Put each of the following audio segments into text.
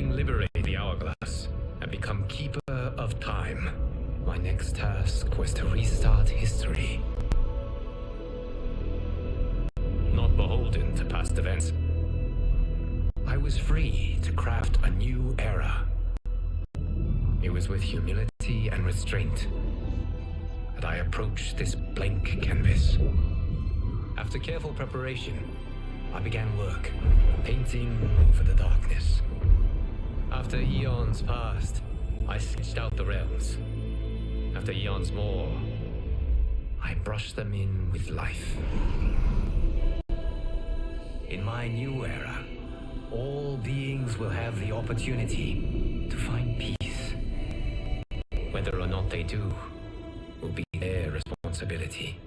Having liberated the hourglass and become keeper of time, my next task was to restart history. Not beholden to past events, I was free to craft a new era. It was with humility and restraint that I approached this blank canvas. After careful preparation, I began work, painting over the darkness. After eons passed, I sketched out the realms. After eons more, I brushed them in with life. In my new era, all beings will have the opportunity to find peace. Whether or not they do will be their responsibility.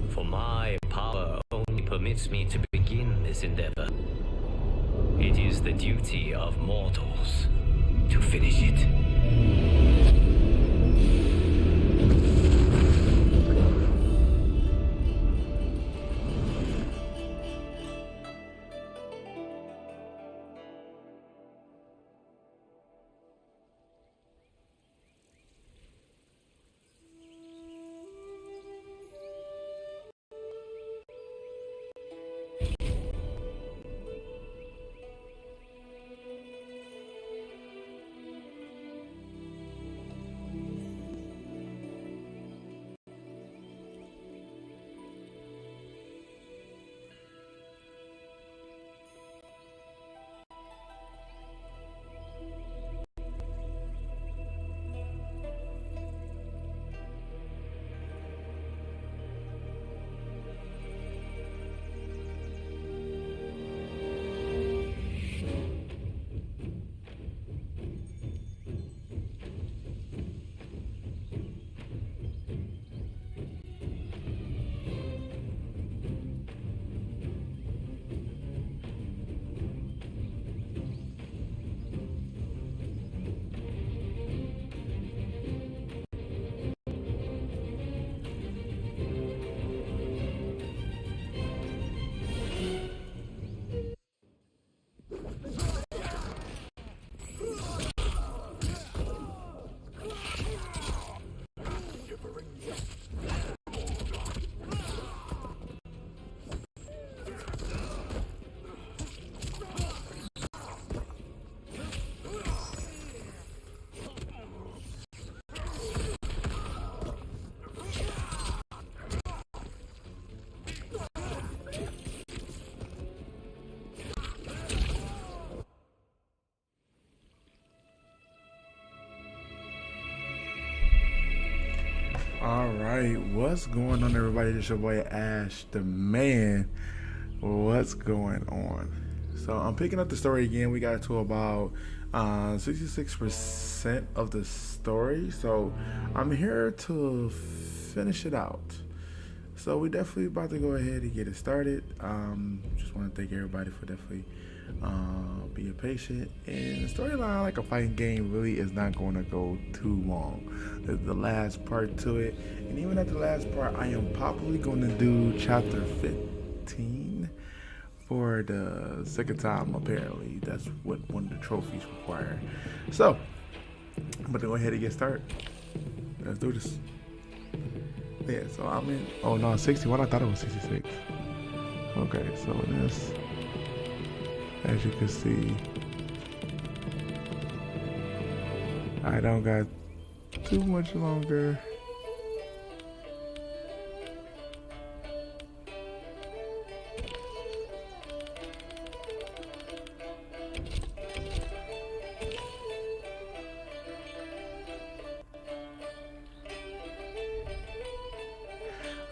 For my power only permits me to begin this endeavor. It is the duty of mortals to finish it. Alright, what's going on, everybody? It's your boy Ash, the man. What's going on? So I'm picking up the story again. We got to about 66% of the story, so I'm here to finish it out. So we definitely about to go ahead and get it started. Just want to thank everybody for definitely being patient. And the storyline, like a fighting game, really is not going to go too long. There's the last part to it, and even at the last part, I am probably going to do chapter 15 for the second time. Apparently, that's what one of the trophies require. So I'm going to go ahead and get started. Let's do this. Yeah, so I'm in, oh no, 61, I thought it was 66. Okay, so this, as you can see, I don't got too much longer.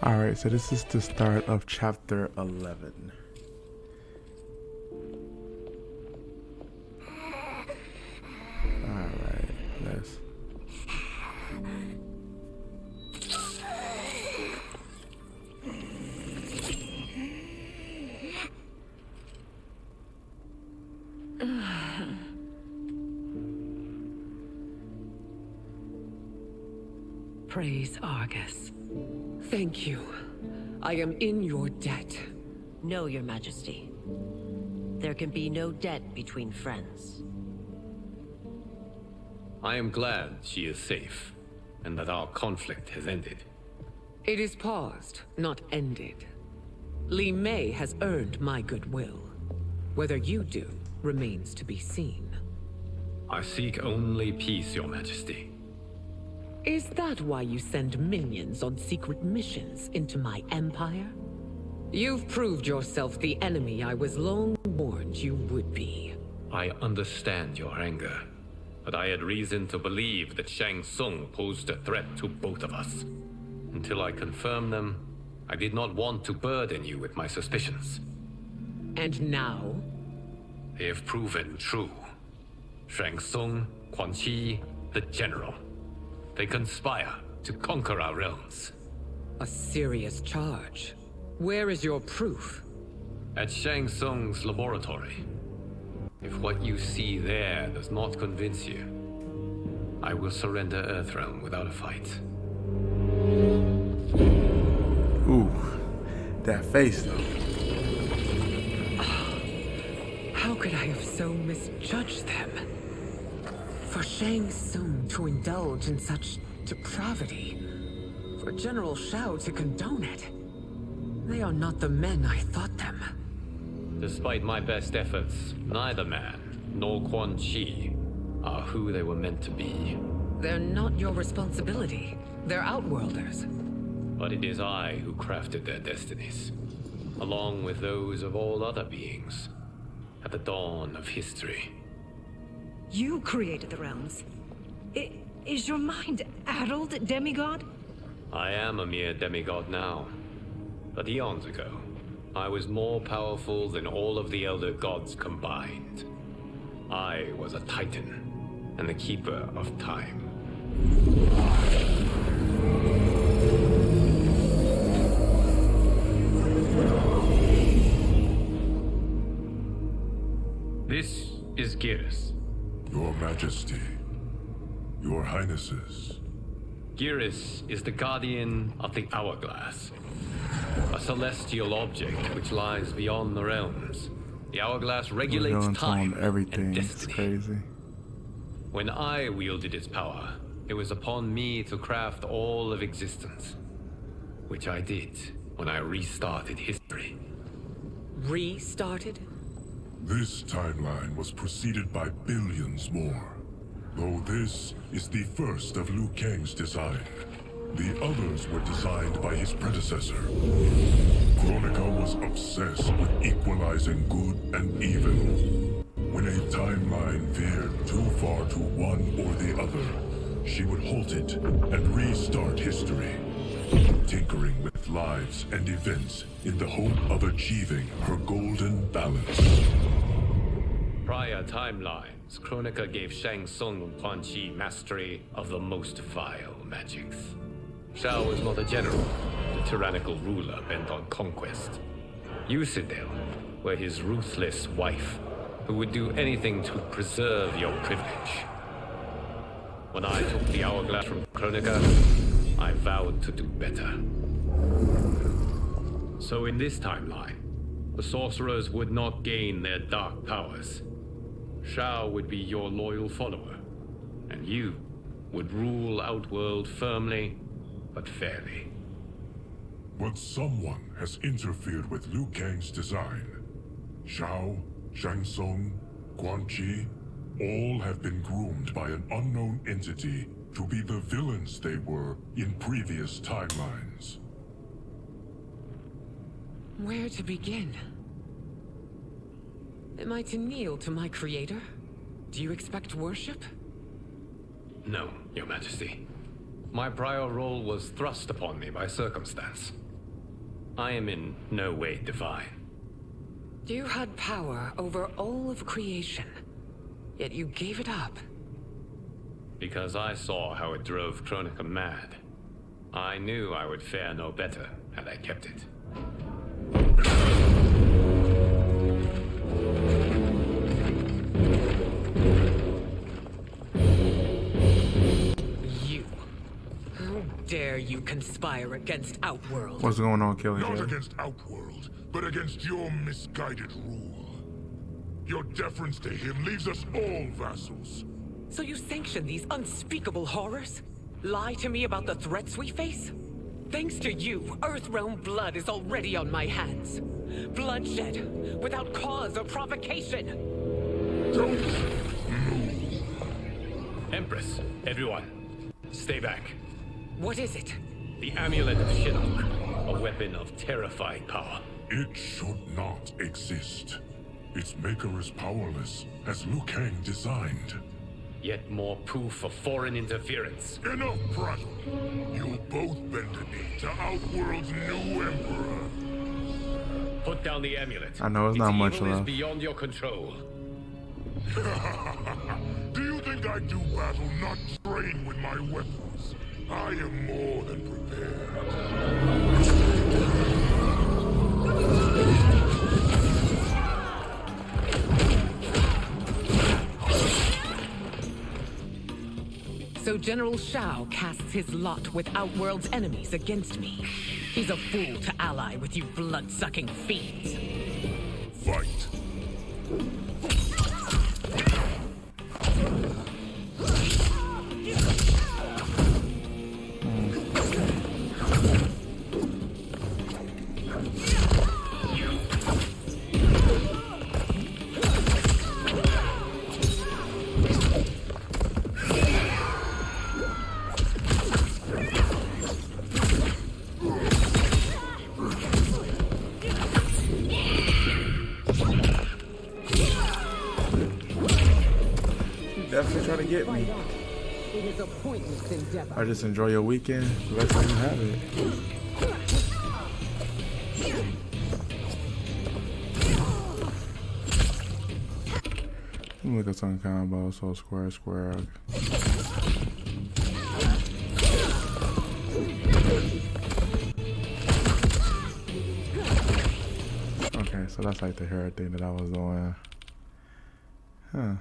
Alright, so this is the start of chapter 11. Alright, let's... Praise Argus. Thank you. I am in your debt. No, Your Majesty. there can be no debt between friends. I am glad she is safe, and that our conflict has ended. It is paused, not ended. Li Mei has earned my goodwill. Whether you do remains to be seen. I seek only peace, Your Majesty. Is that why you send minions on secret missions into my empire? You've proved yourself the enemy I was long warned you would be. I understand your anger, but I had reason to believe that Shang Tsung posed a threat to both of us. Until I confirmed them, I did not want to burden you with my suspicions. And now? They have proven true. Shang Tsung, Quan Chi, the General. They conspire to conquer our realms. A serious charge. Where is your proof? At Shang Tsung's laboratory. If what you see there does not convince you, I will surrender Earthrealm without a fight. Ooh, that face though. How could I have so misjudged them? For Shang Tsung to indulge in such depravity, for General Shao to condone it, they are not the men I thought them. Despite my best efforts, neither man nor Quan Chi are who they were meant to be. They're not your responsibility. They're outworlders. But it is I who crafted their destinies, along with those of all other beings, at the dawn of history. You created the realms. Is your mind addled, demigod? I am a mere demigod now, but eons ago, I was more powerful than all of the Elder Gods combined. I was a Titan, and the Keeper of Time. This is Geras. Your Majesty, Your Highnesses. Geras is the guardian of the Hourglass, a celestial object which lies beyond the realms. The Hourglass regulates time everything. and destiny. It's crazy. When I wielded its power, it was upon me to craft all of existence, which I did when I restarted history. Restarted? This timeline was preceded by billions more. Though this is the first of Liu Kang's design. The others were designed by his predecessor. Kronika was obsessed with equalizing good and evil. When a timeline veered too far to one or the other, she would halt it and restart history, tinkering with lives and events in the hope of achieving her golden balance. Prior timelines, Kronika gave Shang Tsung and Quan Chi mastery of the most vile magics. Shao was not a general, a tyrannical ruler bent on conquest. You, Sindel, were his ruthless wife, who would do anything to preserve your privilege. When I took the Hourglass from Kronika, I vowed to do better. So in this timeline, the sorcerers would not gain their dark powers. Shao would be your loyal follower, and you would rule Outworld firmly, but fairly. But someone has interfered with Liu Kang's design. Shao, Shang Tsung, Quan Chi, all have been groomed by an unknown entity to be the villains they were in previous timelines. Where to begin? Am I to kneel to my creator? Do you expect worship? No, Your Majesty. My prior role was thrust upon me by circumstance. I am in no way divine. You had power over all of creation, yet you gave it up. Because I saw how it drove Kronika mad. I knew I would fare no better had I kept it. How dare you conspire against Outworld? What's going on, Kelly? Not against Outworld, but against your misguided rule. Your deference to him leaves us all vassals. So you sanction these unspeakable horrors? Lie to me about the threats we face? Thanks to you, Earthrealm blood is already on my hands. Bloodshed, without cause or provocation. Don't move. Empress, everyone, stay back. What is it? The Amulet of Shinnok, a weapon of terrifying power. It should not exist. Its maker is powerless, as Liu Kang designed. Yet more proof of foreign interference. Enough prattle. You'll both bend a knee to Outworld's new emperor. Put down the amulet. I know it's not much evil is left. beyond your control. Do you think I do battle not trained with my weapons? I am more than prepared. So General Shao casts his lot with Outworld's enemies against me. He's a fool to ally with you blood-sucking fiends. Fight. Definitely trying to get me. It is a pointless endeavor. I just enjoy your weekend. Let's let you have it. Let me look at some combo. So square. Okay, so that's like the hair thing that I was doing. Huh.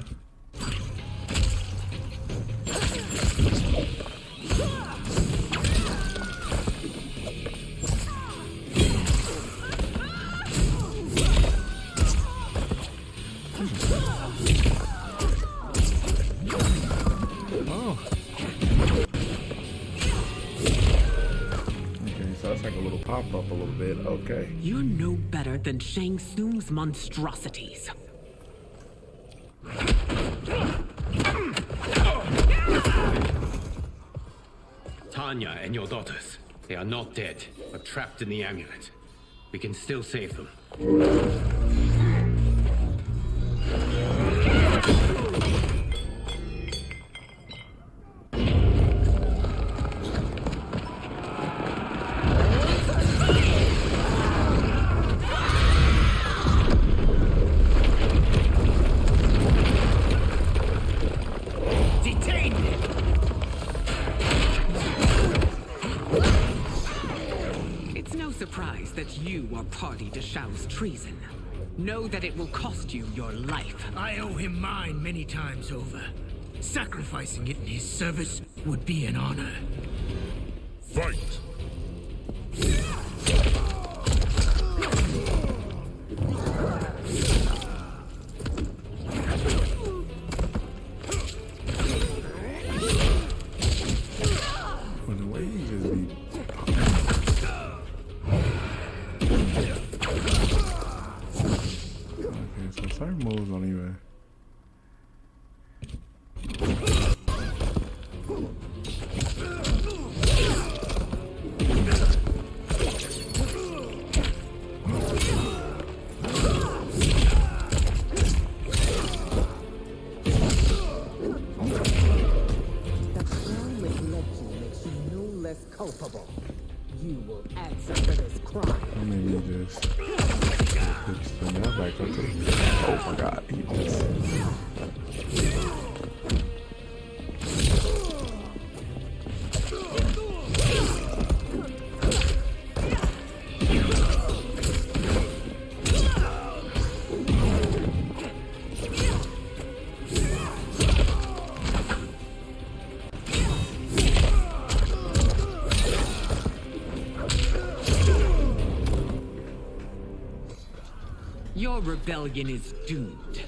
Pop up a little bit, okay. You're no better than Shang Tsung's monstrosities. Tanya and your daughters, they are not dead, but trapped in the amulet. We can still save them. That you are party to Shao's treason. Know that it will cost you your life. I owe him mine many times over. Sacrificing it in his service would be an honor. Fight! Certain moves don't even. Culpable. You will answer for this crime. Maybe just fix the nail back up to the... Oh my god, he just... Your rebellion is doomed.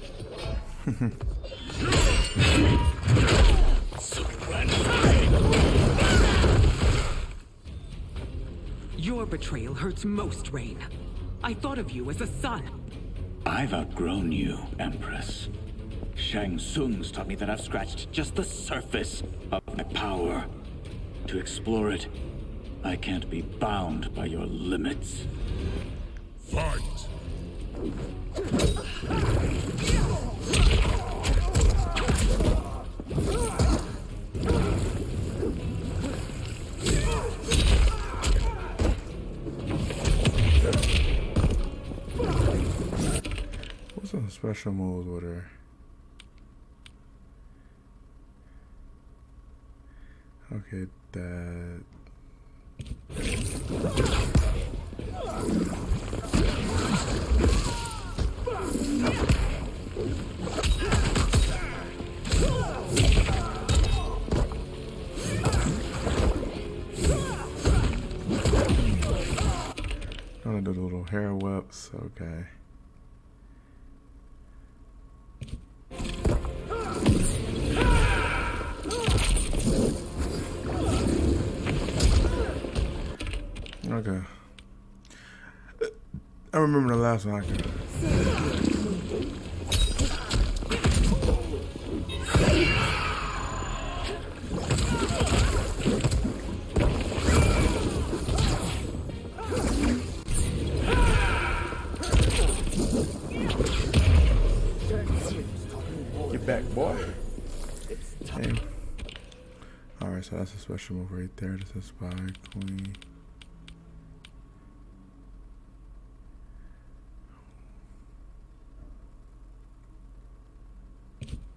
Your betrayal hurts most, Rain. I thought of you as a son. I've outgrown you, Empress. Shang Tsung's taught me that I've scratched just the surface of my power. To explore it, I can't be bound by your limits. Fight! What's some special moves with her? Okay, that. I'm gonna do the little hair whips, okay. Okay. I remember the last one. Get back, boy. Hey. Alright, so that's a special move right there. This is Spy Queen.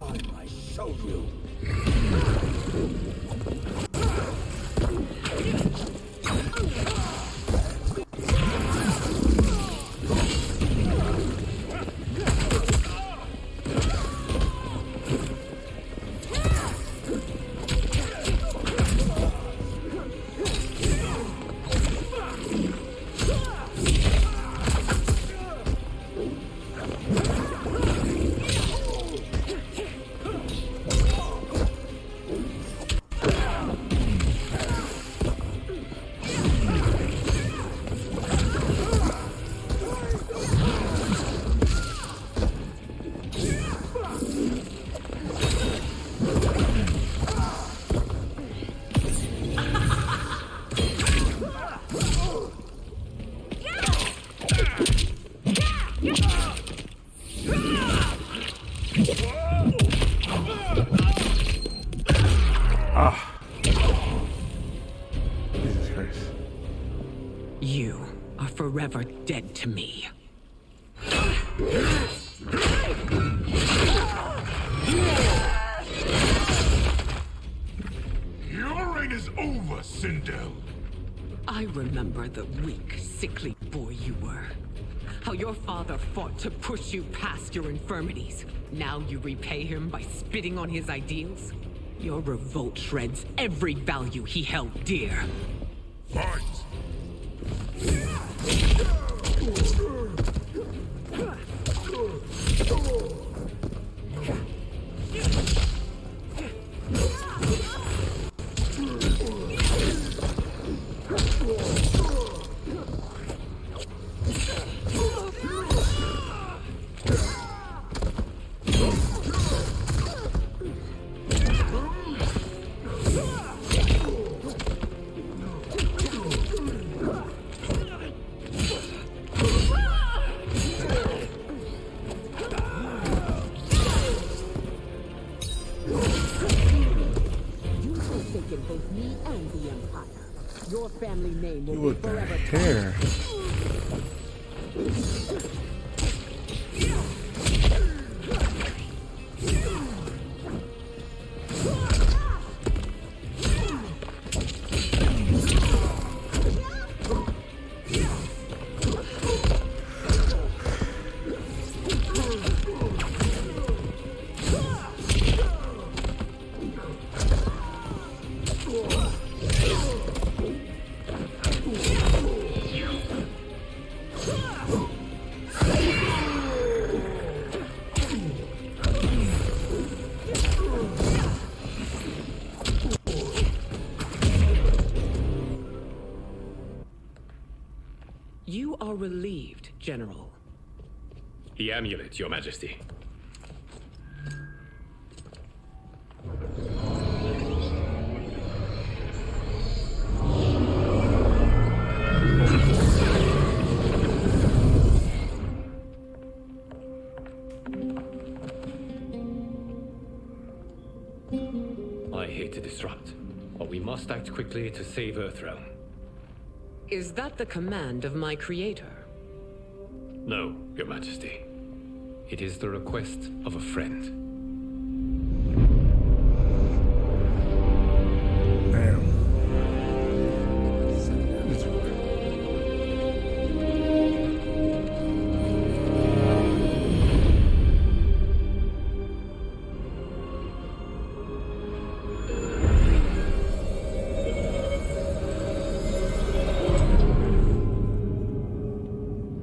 I show you. Jesus Christ. You are forever dead to me. Your reign is over, Sindel. I remember the weak, sickly boy you were. How your father fought to push you past your infirmities. Now you repay him by spitting on his ideals? Your revolt shreds every value he held dear. Fight! Both me and the Empire. Your family name will You be with the forever. hair. relieved, General. The amulet, Your Majesty. I hate to disrupt, but we must act quickly to save Earthrealm. Is that the command of my creator? No, Your Majesty. It is the request of a friend. Damn.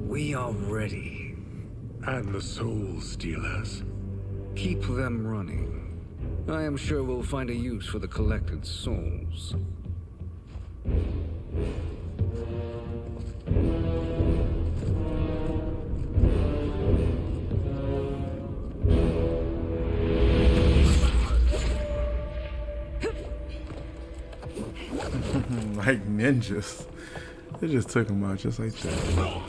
We are ready. And the Soul Stealers. Keep them running. I am sure we'll find a use for the collected souls. Like ninjas. They just took him out just like that.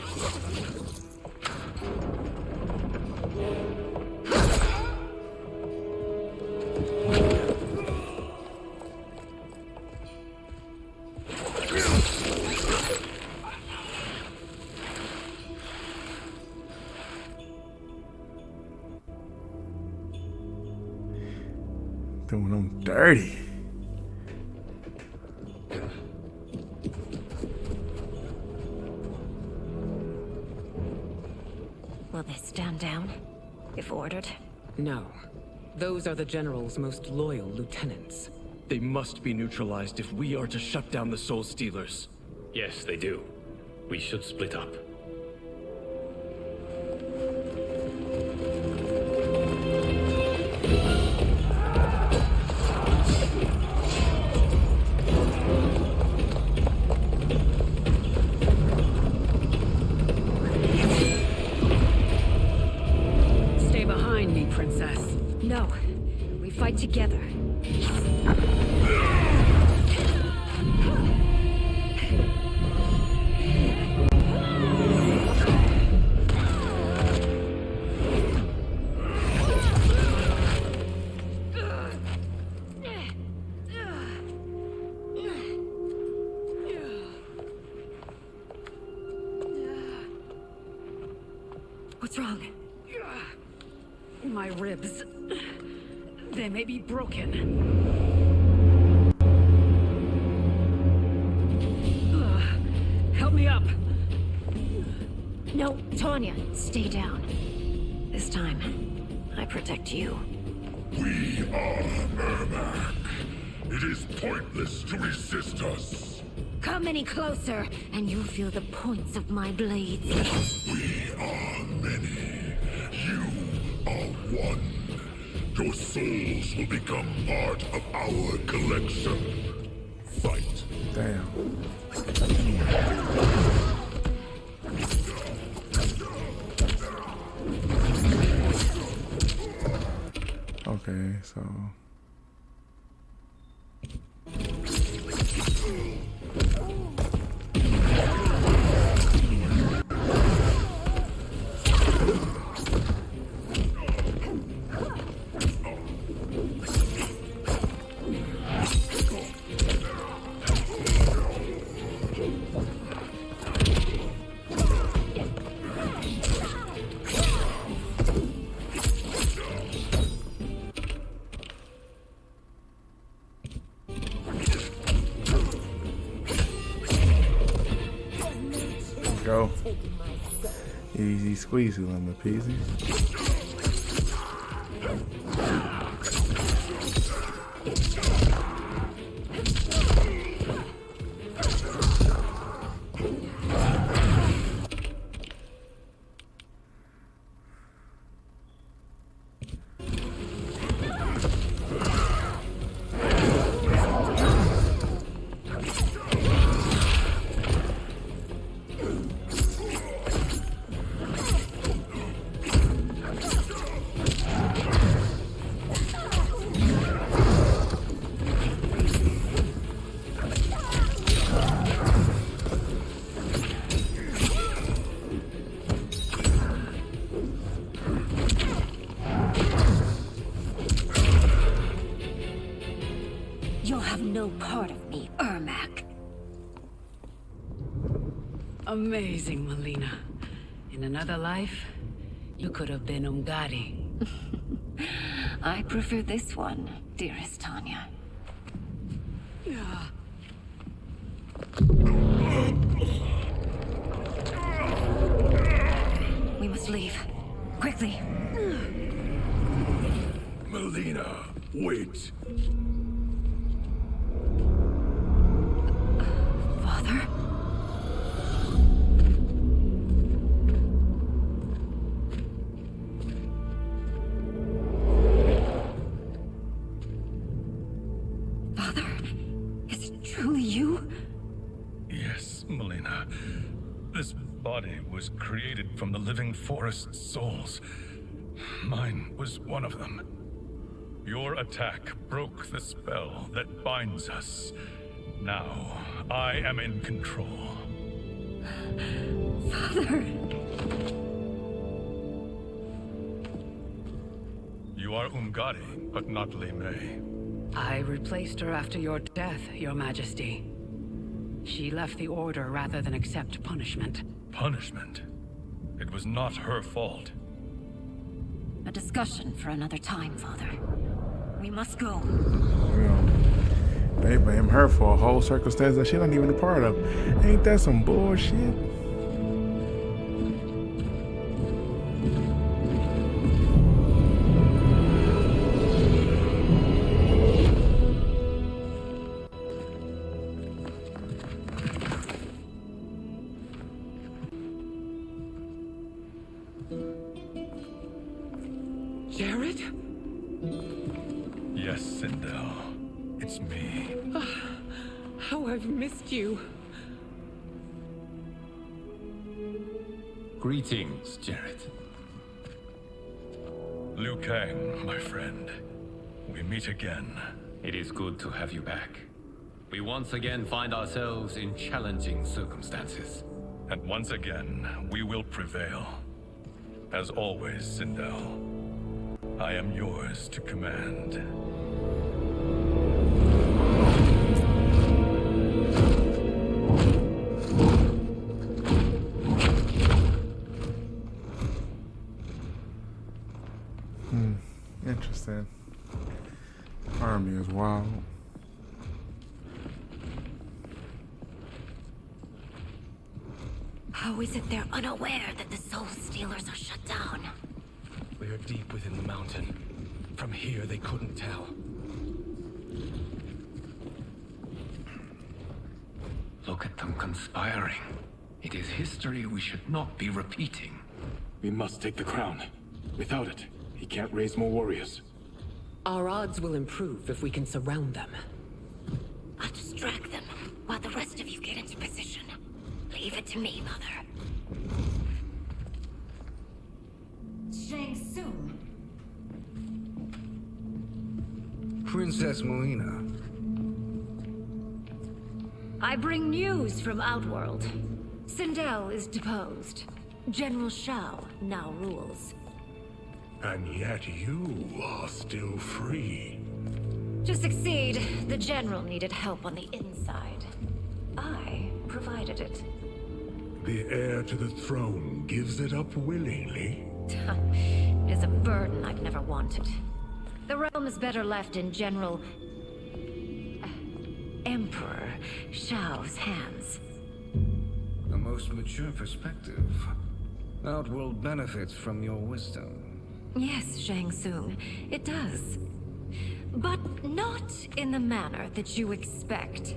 Doing them dirty. Will they stand down, if ordered? No. Those are the General's most loyal lieutenants. They must be neutralized if we are to shut down the Soul Stealers. Yes, they do. We should split up. Stay behind me, Princess. No. We fight together. What's wrong? My ribs. They may be broken. Help me up. No, Tanya, stay down. This time, I protect you. We are Ermac. It is pointless to resist us. Come any closer, and you'll feel the points of my blades. We are many. You are one. Your souls will become part of our collection. Fight. Damn. Okay, so go. Easy squeezy, lemon peasy. no part of me, Ermac. Amazing, Melina. In another life, you could have been Umgadi. I prefer this one, dearest Tanya. We must leave. Quickly. Melina, wait. Father? Father? Is it truly you? Yes, Melina. This body was created from the living forest's souls. Mine was one of them. Your attack broke the spell that binds us. Now, I am in control. Father! You are Umgadi, but not Li Mei. I replaced her after your death, Your Majesty. She left the Order rather than accept punishment. Punishment? It was not her fault. A discussion for another time, Father. We must go. They blame her for a whole circumstance that she's not even a part of. Ain't that some bullshit? Jared? Yes, Sindel. It's me. How I've missed you. Greetings, Jared. Liu Kang, my friend. We meet again. It is good to have you back. We once again find ourselves in challenging circumstances. And once again, we will prevail. As always, Sindel, I am yours to command. Interesting. Army is wild. How is it they're unaware that the Soul Stealers are shut down? We are deep within the mountain. From here, they couldn't tell. Look at them conspiring. It is history we should not be repeating. We must take the crown. Without it, he can't raise more warriors. Our odds will improve if we can surround them. I'll distract them while the rest of you get into position. Leave it to me, Mother. Shang Tsung. Princess Melina. I bring news from Outworld. Sindel is deposed. General Shao now rules. And yet you are still free. To succeed, the General needed help on the inside. I provided it. The heir to the throne gives it up willingly. It is a burden I've never wanted. The realm is better left in General... Emperor Shao's hands. A most mature perspective. Outworld benefits from your wisdom. Yes, Shang Tsung, it does. But not in the manner that you expect.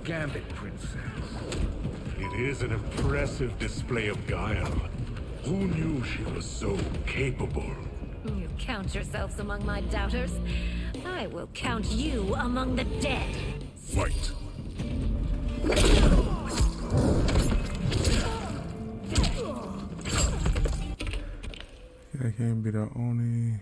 Gambit, Princess. It is an impressive display of guile. Who knew she was so capable? You count yourselves among my doubters. I will count you among the dead. Fight! Can't be the only.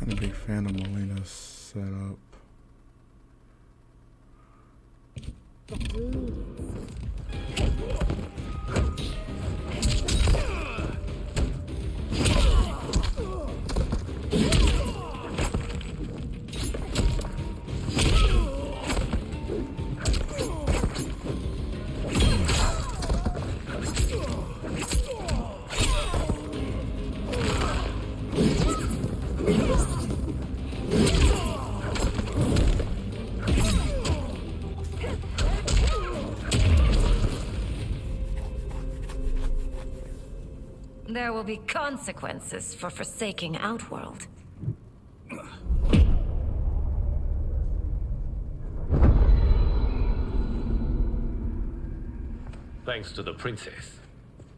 I'm a big fan of Molina's setup. There will be consequences for forsaking Outworld. Thanks to the princess,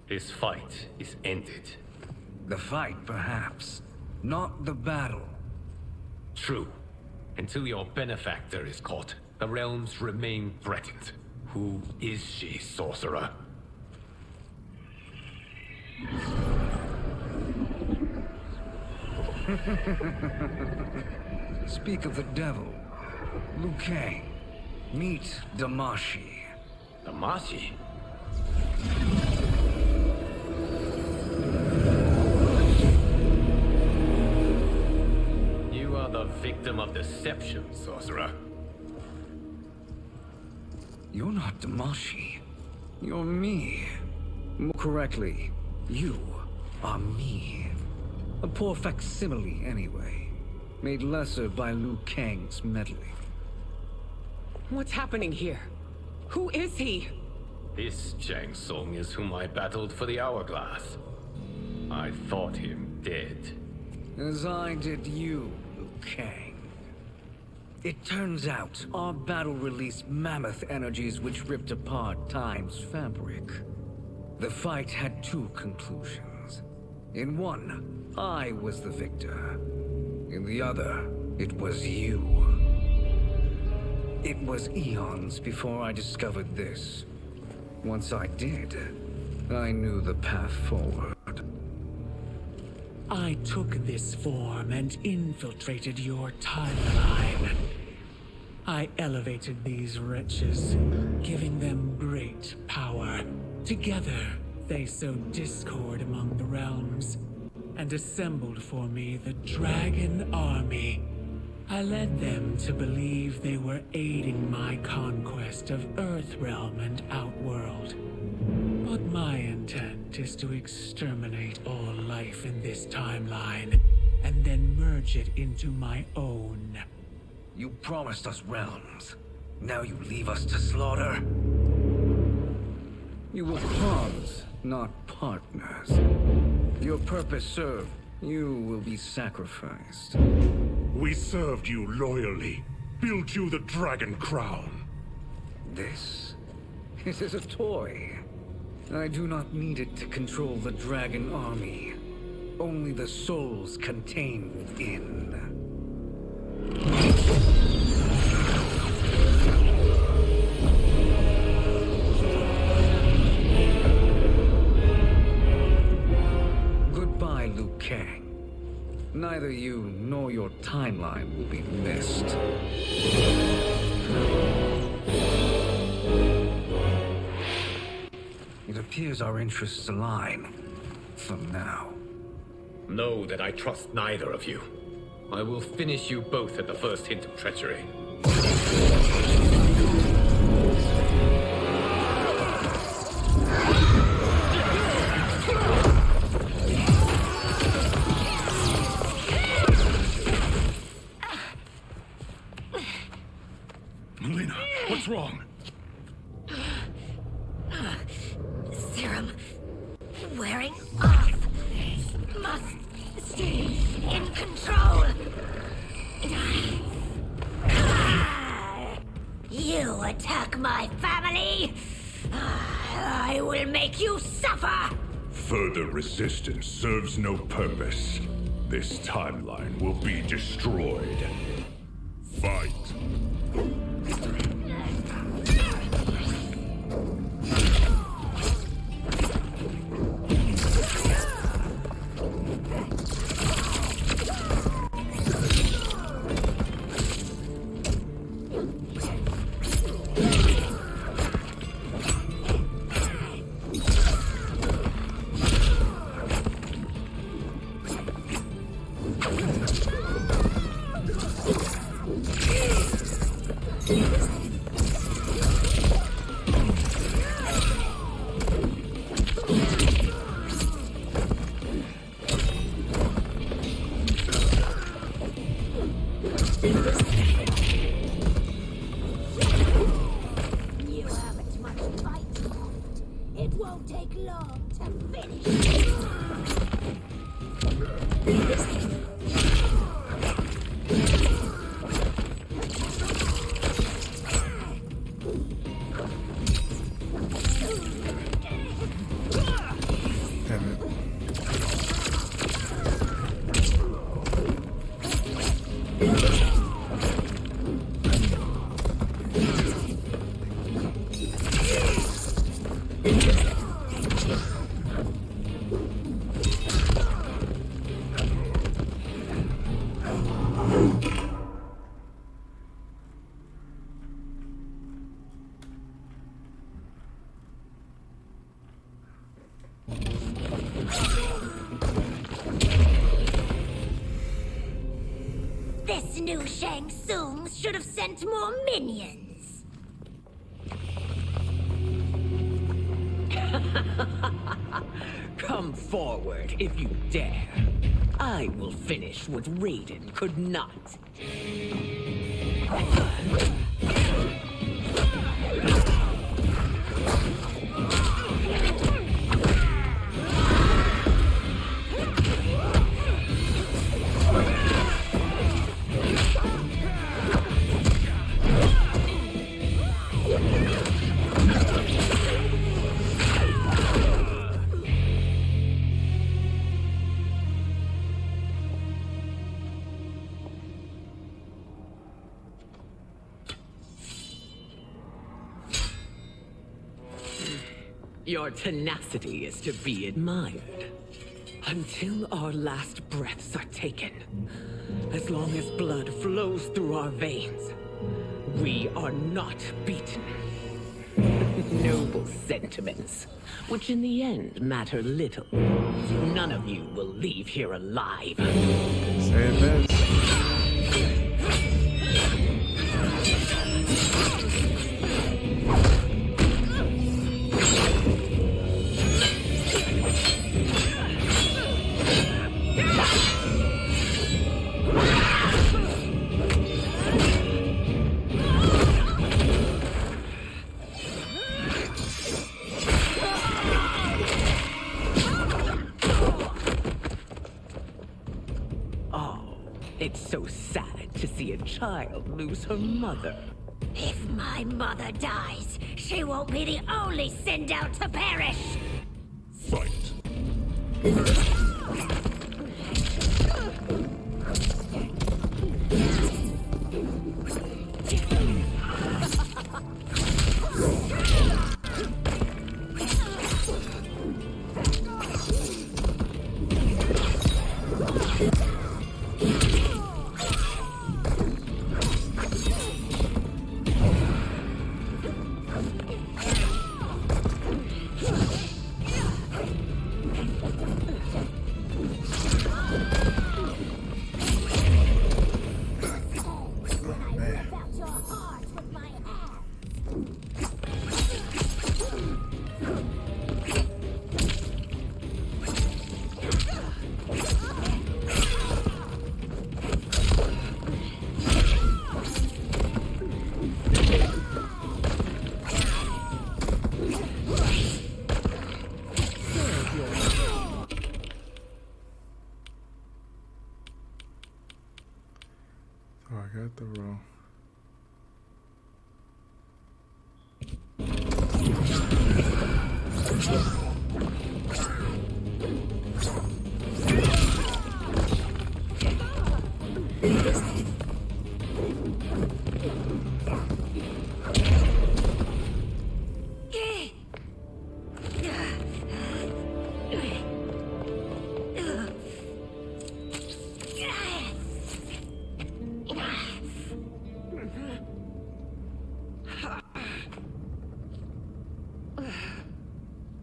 this fight is ended. The fight, perhaps. Not the battle. True. Until your benefactor is caught, the realms remain threatened. Who is she, sorcerer? Speak of the devil. Liu Kang. Meet Damashi. Damashi? You are the victim of deception, sorcerer. You're not Damashi. You're me. More correctly, you are me. A poor facsimile, anyway. Made lesser by Liu Kang's meddling. What's happening here? Who is he? This Shang Tsung is whom I battled for the Hourglass. I thought him dead. As I did you, Liu Kang. It turns out our battle released mammoth energies which ripped apart time's fabric. The fight had two conclusions. In one, I was the victor. In the other, it was you. It was eons before I discovered this. Once I did, I knew the path forward. I took this form and infiltrated your timeline. I elevated these wretches, giving them great power. Together, they sowed discord among the realms, and assembled for me the Dragon Army. I led them to believe they were aiding my conquest of Earthrealm and Outworld. But my intent is to exterminate all life in this timeline, and then merge it into my own. You promised us realms. Now you leave us to slaughter? You were pawns, not partners. Your purpose served. You will be sacrificed. We served you loyally. Built you the Dragon Crown. This is a toy. I do not need it to control the Dragon Army. Only the souls contained within. Goodbye, Liu Kang. Neither you nor your timeline will be missed. It appears our interests align. For now. Know that I trust neither of you. I will finish you both at the first hint of treachery. going off. Must stay in control. You attack my family, I will make you suffer! Further resistance serves no purpose. This timeline will be destroyed. Fight! You haven't much fight left. It won't take long to finish. Damn it. This new Shang Tsung should have sent more minions. Come forward if you dare. I will finish what Raiden could not. Your tenacity is to be admired. Until our last breaths are taken, as long as blood flows through our veins, we are not beaten. Noble sentiments, which in the end matter little. None of you will leave here alive. Say this. It's so sad to see a child lose her mother. If my mother dies, she won't be the only send out to perish. Fight. I got the roll.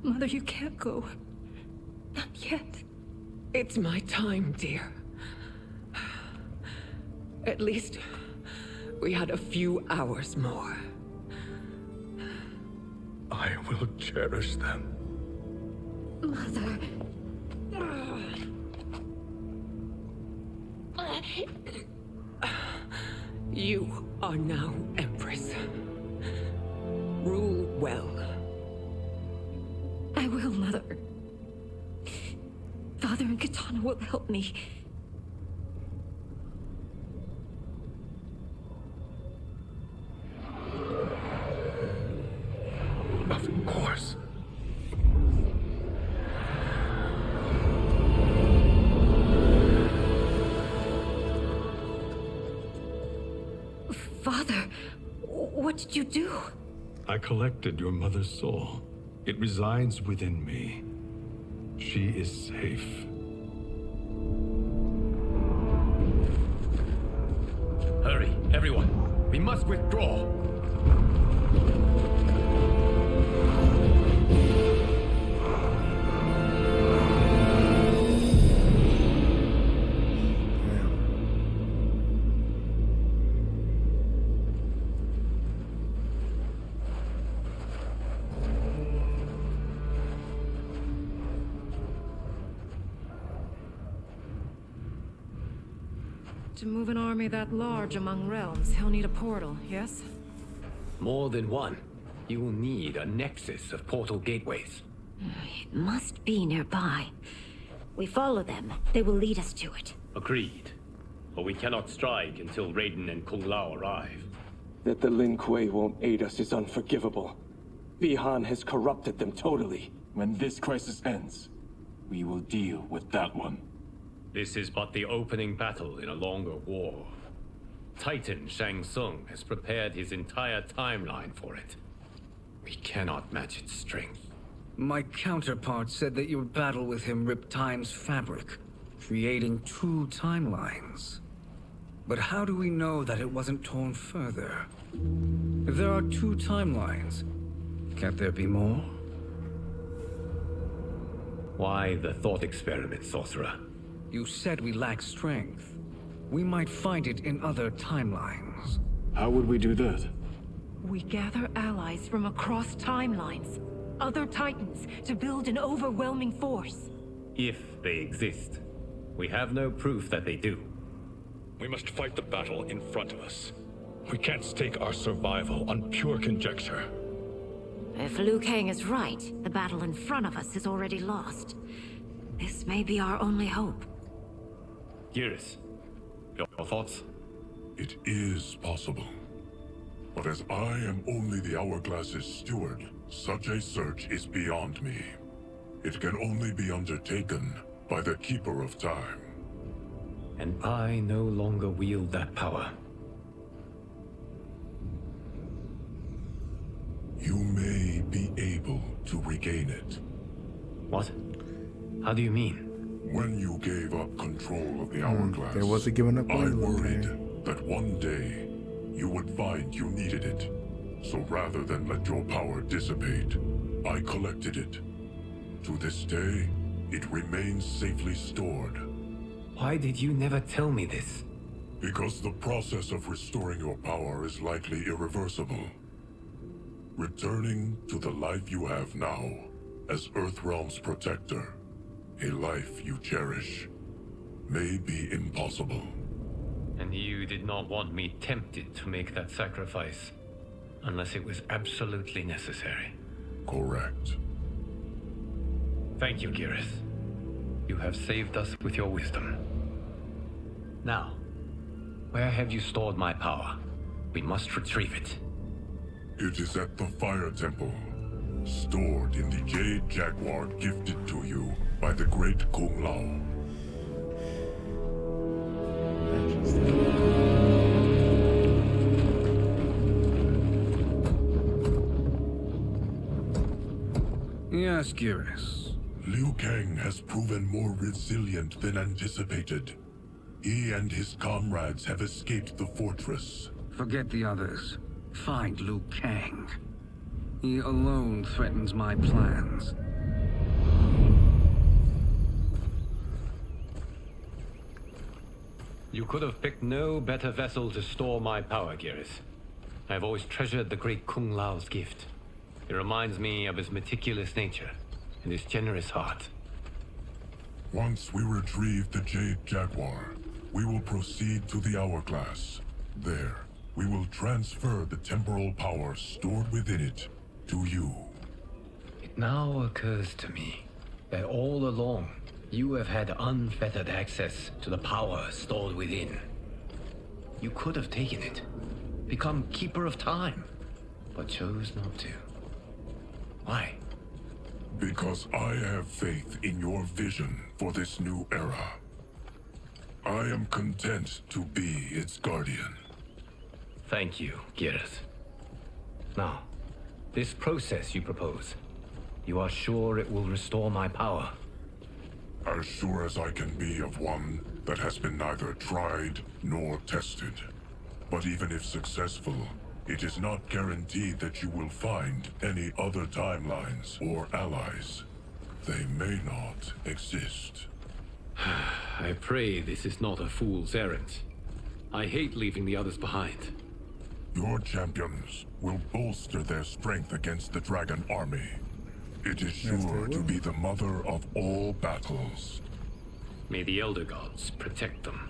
Mother, you can't go. Not yet. It's my time, dear. At least we had a few hours more. I will cherish them. Mother. You are now Empress. Rule well. I will, Mother. Father and Katana will help me. Of course. Father, what did you do? I collected your mother's soul. It resides within me. She is safe. Hurry, everyone. We must withdraw. To move an army that large among realms, he'll need a portal, yes? More than one. You will need a nexus of portal gateways. It must be nearby. We follow them. They will lead us to it. Agreed. But we cannot strike until Raiden and Kung Lao arrive. That the Lin Kuei won't aid us is unforgivable. Bihan has corrupted them totally. When this crisis ends, we will deal with that one. This is but the opening battle in a longer war. Titan Shang Tsung has prepared his entire timeline for it. We cannot match its strength. My counterpart said that your battle with him ripped time's fabric, creating 2 timelines. But how do we know that it wasn't torn further? If there are 2 timelines, can't there be more? Why the thought experiment, sorcerer? You said we lack strength. We might find it in other timelines. How would we do that? We gather allies from across timelines, other titans, to build an overwhelming force. If they exist. We have no proof that they do. We must fight the battle in front of us. We can't stake our survival on pure conjecture. If Liu Kang is right, the battle in front of us is already lost. This may be our only hope. Geras, your thoughts? It is possible. But as I am only the Hourglass's steward, such a search is beyond me. It can only be undertaken by the Keeper of Time. And I no longer wield that power. You may be able to regain it. What? How do you mean? When you gave up control of the Hourglass, They wasn't giving up I on Liu worried Kang. that one day you would find you needed it. So rather than let your power dissipate, I collected it. To this day, it remains safely stored. Why did you never tell me this? Because the process of restoring your power is likely irreversible. Returning to the life you have now, as Earthrealm's protector, a life you cherish, may be impossible. And you did not want me tempted to make that sacrifice, unless it was absolutely necessary. Correct. Thank you, Geras. You have saved us with your wisdom. Now, Where have you stored my power? We must retrieve it. It is at the Fire Temple, stored in the Jade Jaguar gifted to you by the great Kung Lao. Yes, Geras. Liu Kang has proven more resilient than anticipated. He and his comrades have escaped the fortress. Forget the others. Find Liu Kang. He alone threatens my plans. You could have picked no better vessel to store my power, Geras. I've always treasured the great Kung Lao's gift. It reminds me of his meticulous nature and his generous heart. Once we retrieve the Jade Jaguar, we will proceed to the Hourglass. There, we will transfer the temporal power stored within it to you. It now occurs to me that all along, you have had unfettered access to the power stored within. You could have taken it, become Keeper of Time, but chose not to. Why? Because I have faith in your vision for this new era. I am content to be its guardian. Thank you, Geras. Now, this process you propose, you are sure it will restore my power? As sure as I can be of one that has been neither tried nor tested. But even if successful, it is not guaranteed that you will find any other timelines or allies. They may not exist. I pray this is not a fool's errand. I hate leaving the others behind. Your champions will bolster their strength against the Dragon Army. It is sure to be the mother of all battles. May the Elder Gods protect them.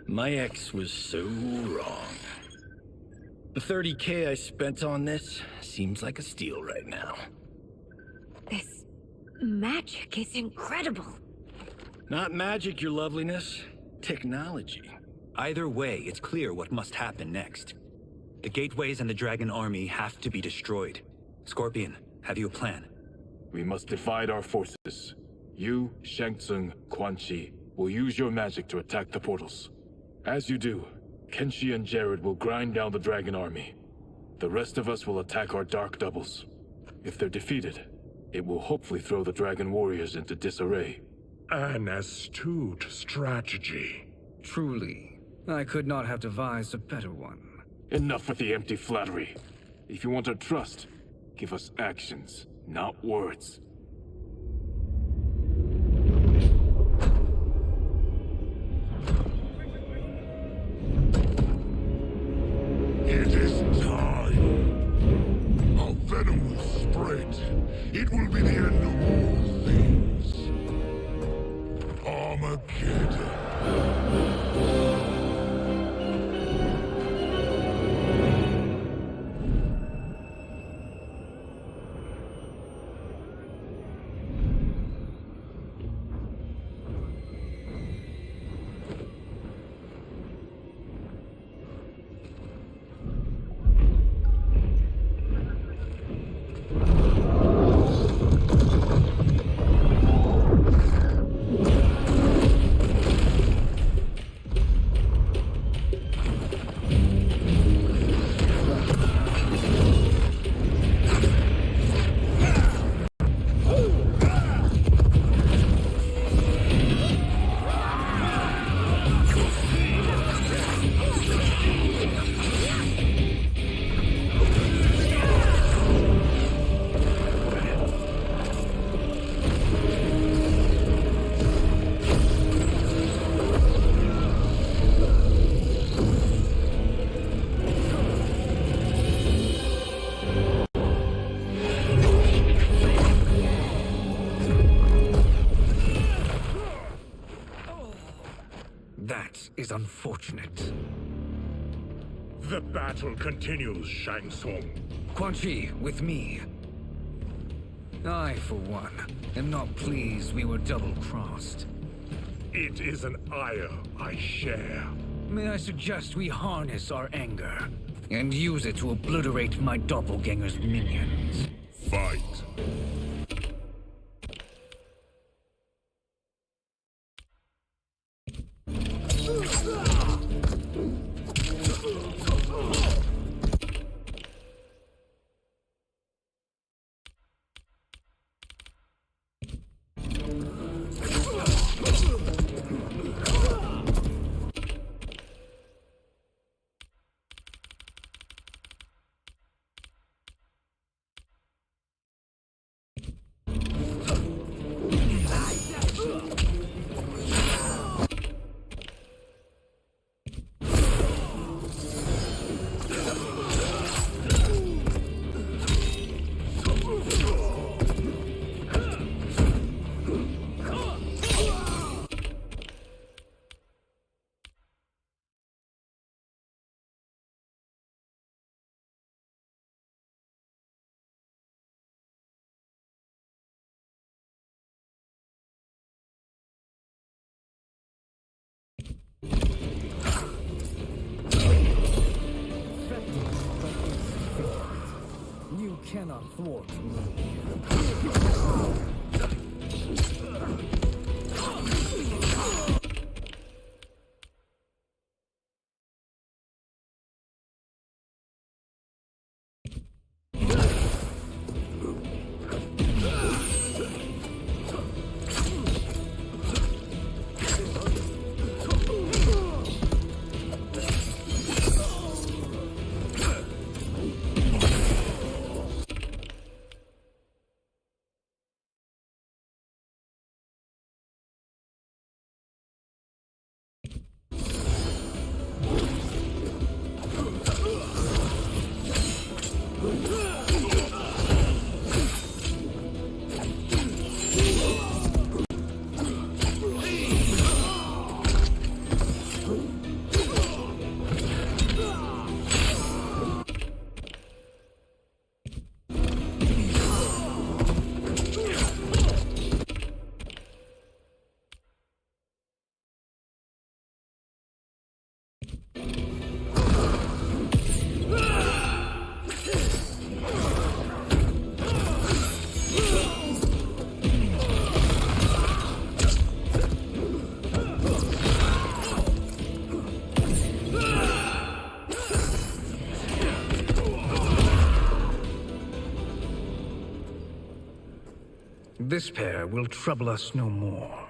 My ex was so wrong. The 30K I spent on this seems like a steal right now. This magic is incredible. Not magic, your loveliness. Technology. Either way, it's clear what must happen next. The gateways and the Dragon Army have to be destroyed. Scorpion, have you a plan? We must divide our forces. You, Shang Tsung, Quan Chi, will use your magic to attack the portals. As you do, Kenshi and Jared will grind down the Dragon Army. The rest of us will attack our Dark Doubles. If they're defeated, it will hopefully throw the Dragon Warriors into disarray. An astute strategy. Truly, I could not have devised a better one. Enough with the empty flattery. If you want our trust, give us actions, not words. It is time. Our venom will spread. It will be the end of all things. Armageddon. is unfortunate. The battle continues, Shang Tsung. Quan Chi, with me. I, for one, am not pleased we were double-crossed. It is an ire I share. May I suggest we harness our anger and use it to obliterate my doppelganger's minions? Fight. You cannot thwart me. This pair will trouble us no more.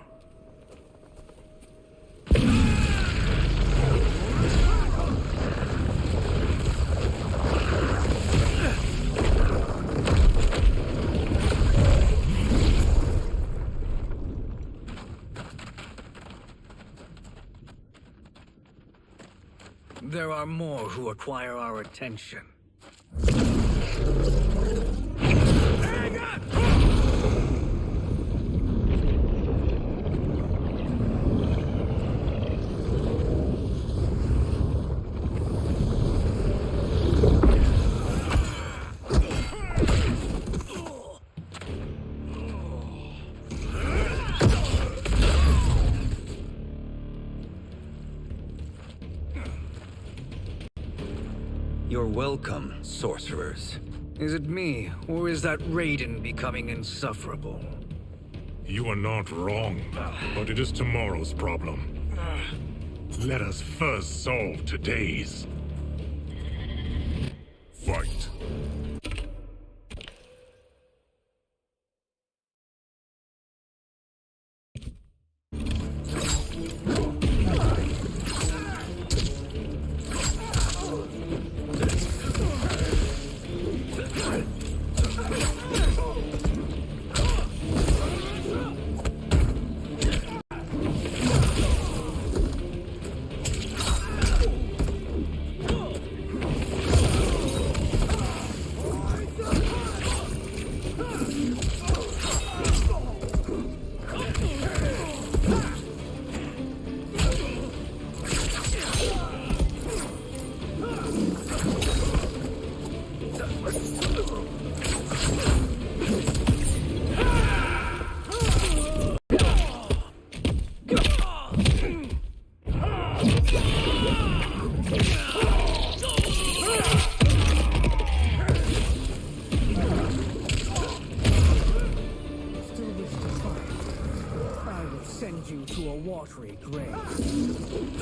There are more who acquire our attention. You're welcome, sorcerers. Is it me, or is that Raiden becoming insufferable? You are not wrong, but it is tomorrow's problem. Let us first solve today's. Fight. watery grave.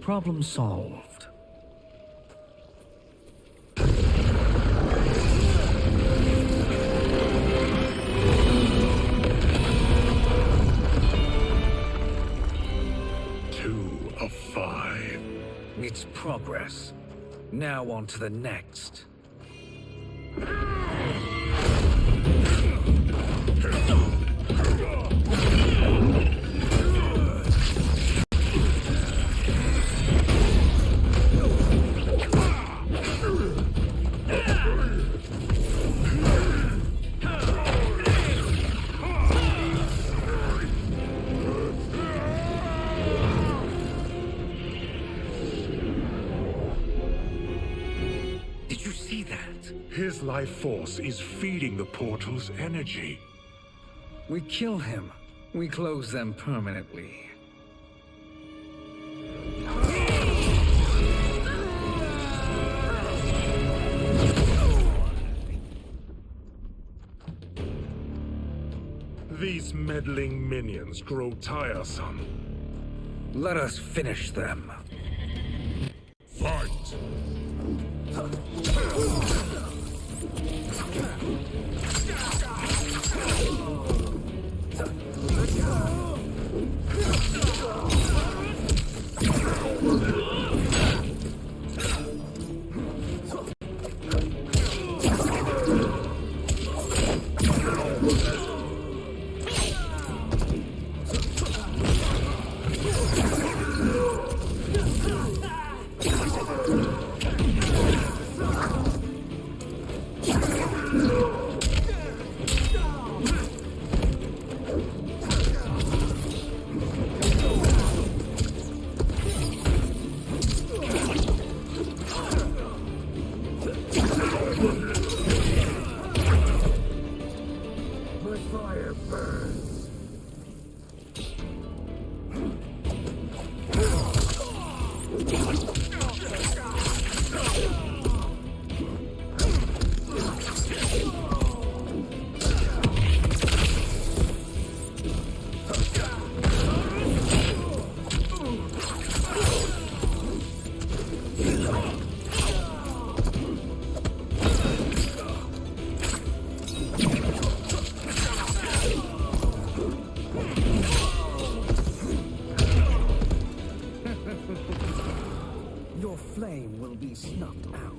Problem solved. Two of 5. It's progress. Now on to the next. His life force is feeding the portal's energy. We kill him. We close them permanently. These meddling minions grow tiresome. Let us finish them. Fight! Your flame will be snuffed out.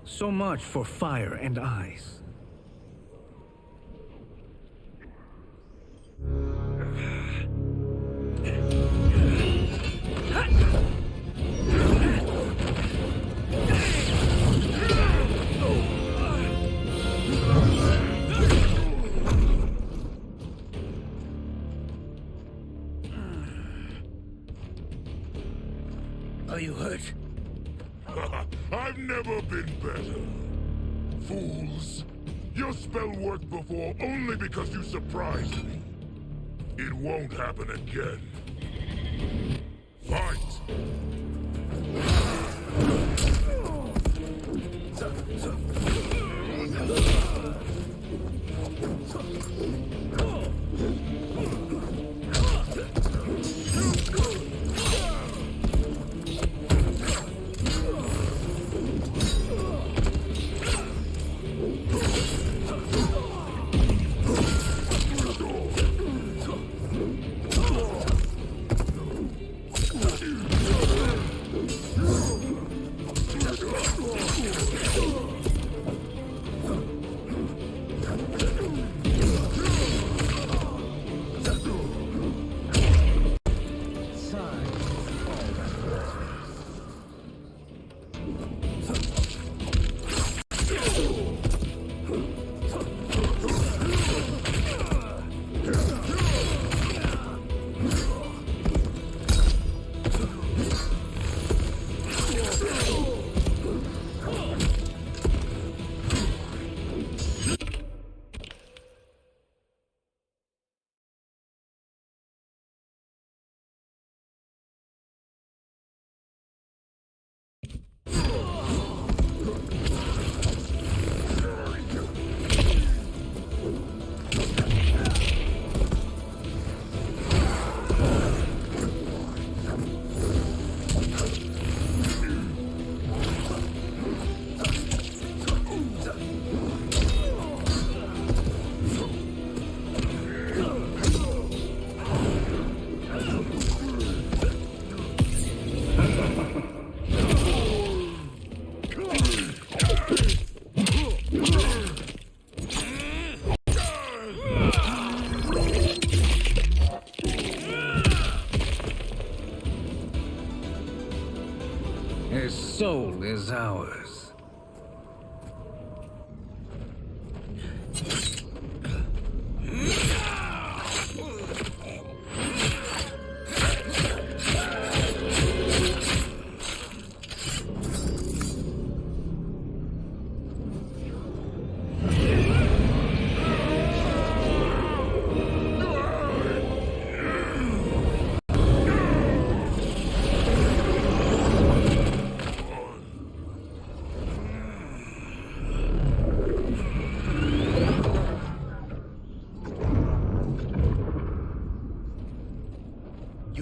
So much for fire and ice. Are you hurt? I've never been better. Fools. Your spell worked before only because you surprised me. It won't happen again. Fight! His soul is ours.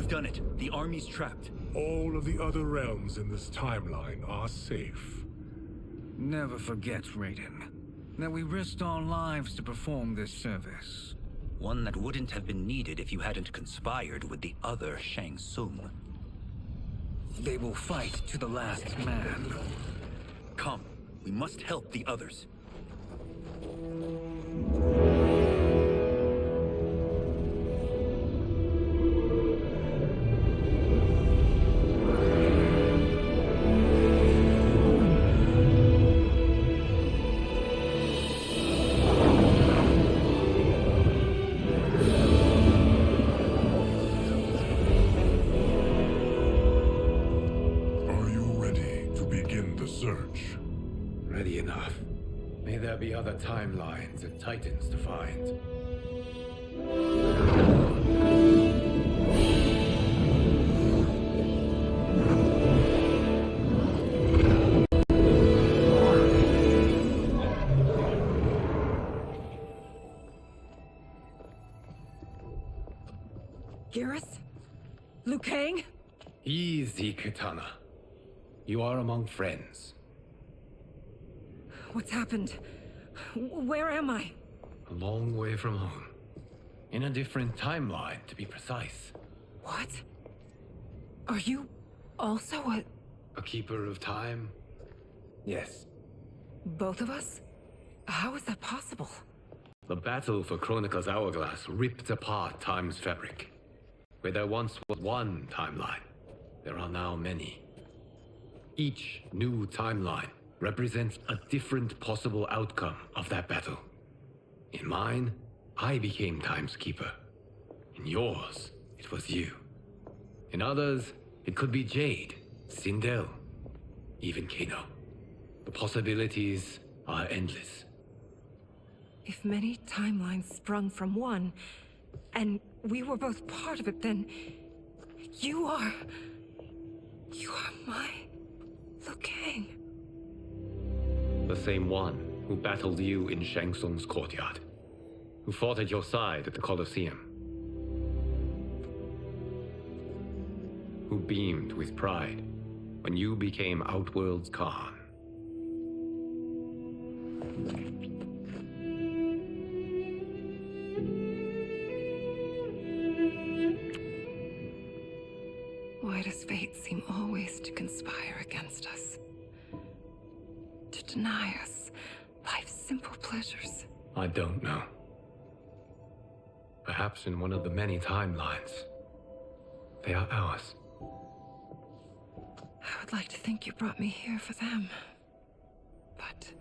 Done it. The army's trapped. All of the other realms in this timeline are safe. Never forget, Raiden, that we risked our lives to perform this service. One that wouldn't have been needed if you hadn't conspired with the other Shang Tsung. They will fight to the last man. Come, we must help the others. Ready enough. May there be other timelines and titans to find. Garrus? Liu Kang? Easy, Kitana. You are among friends. What's happened? Where am I? A long way from home. In a different timeline, to be precise. What? Are you also a keeper of time? Yes. both of us? How is that possible? The battle for Chronica's hourglass ripped apart time's fabric. Where there once was one timeline, there are now many. Each new timeline represents a different possible outcome of that battle. In mine, I became Time's Keeper. In yours, it was you. In others, it could be Jade, Sindel, even Kano. The possibilities are endless. If many timelines sprung from one, and we were both part of it, then you are my Liu Kang. The same one who battled you in Shang Tsung's courtyard, who fought at your side at the Colosseum, who beamed with pride when you became Outworld's Khan. Why does fate seem always to conspire against us? To deny us life's simple pleasures? I don't know. Perhaps in one of the many timelines, they are ours. I would like to think you brought me here for them. But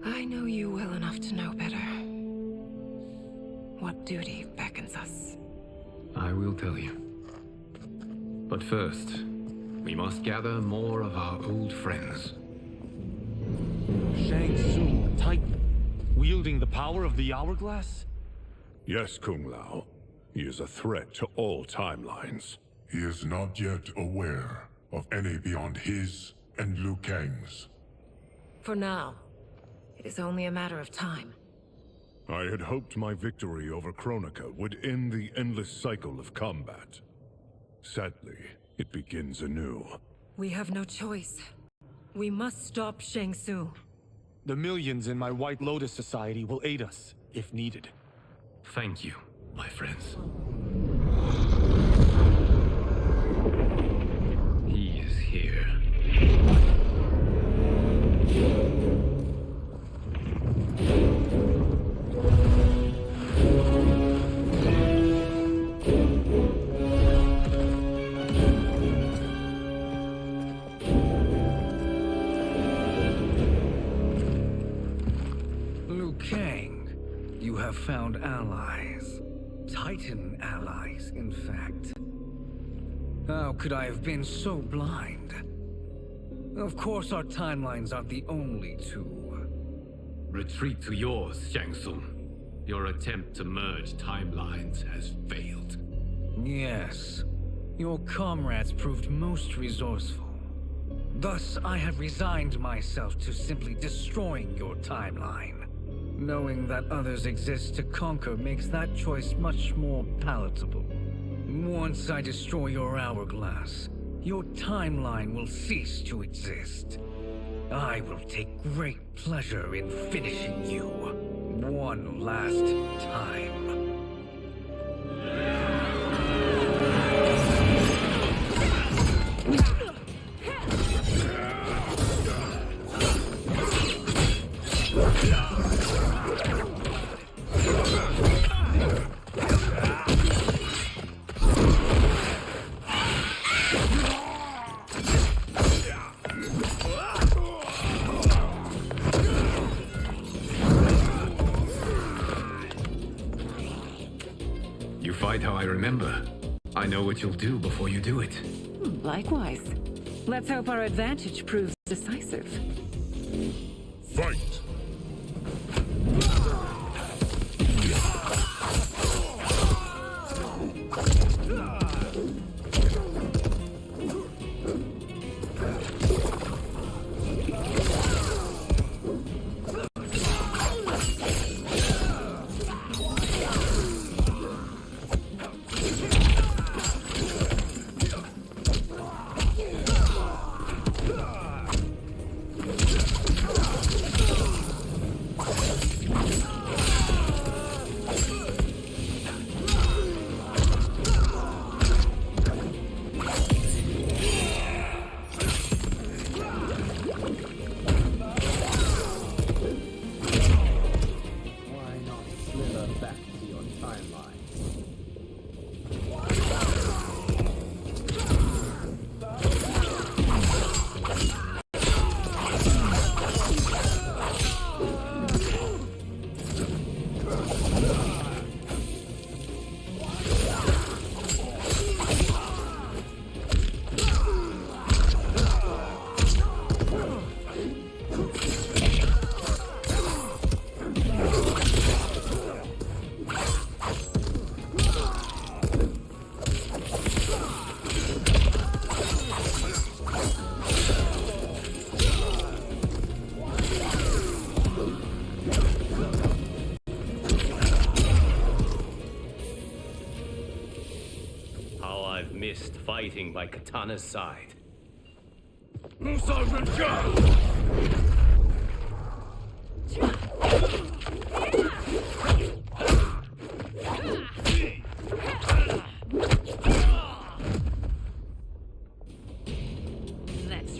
I know you well enough to know better. What duty beckons us? I will tell you. But first, we must gather more of our old friends. Shang Tsung, the Titan, wielding the power of the hourglass? Yes, Kung Lao. He is a threat to all timelines. He is not yet aware of any beyond his and Liu Kang's. For now, it is only a matter of time. I had hoped my victory over Kronika would end the endless cycle of combat. Sadly, it begins anew. We have no choice. We must stop Shang Tsung. The millions in my White Lotus Society will aid us, if needed. Thank you, my friends. He is here. have found allies. Titan allies, in fact. How could I have been so blind? Of course, our timelines aren't the only two. Retreat to yours, Shang Tsung. Your attempt to merge timelines has failed. Yes. Your comrades proved most resourceful. Thus, I have resigned myself to simply destroying your timeline. Knowing that others exist to conquer makes that choice much more palatable. Once I destroy your hourglass, your timeline will cease to exist. I will take great pleasure in finishing you one last time. You fight how I remember. I know what you'll do before you do it. Likewise. Let's hope our advantage proves decisive. Fight! Missed fighting by Katana's side. Let's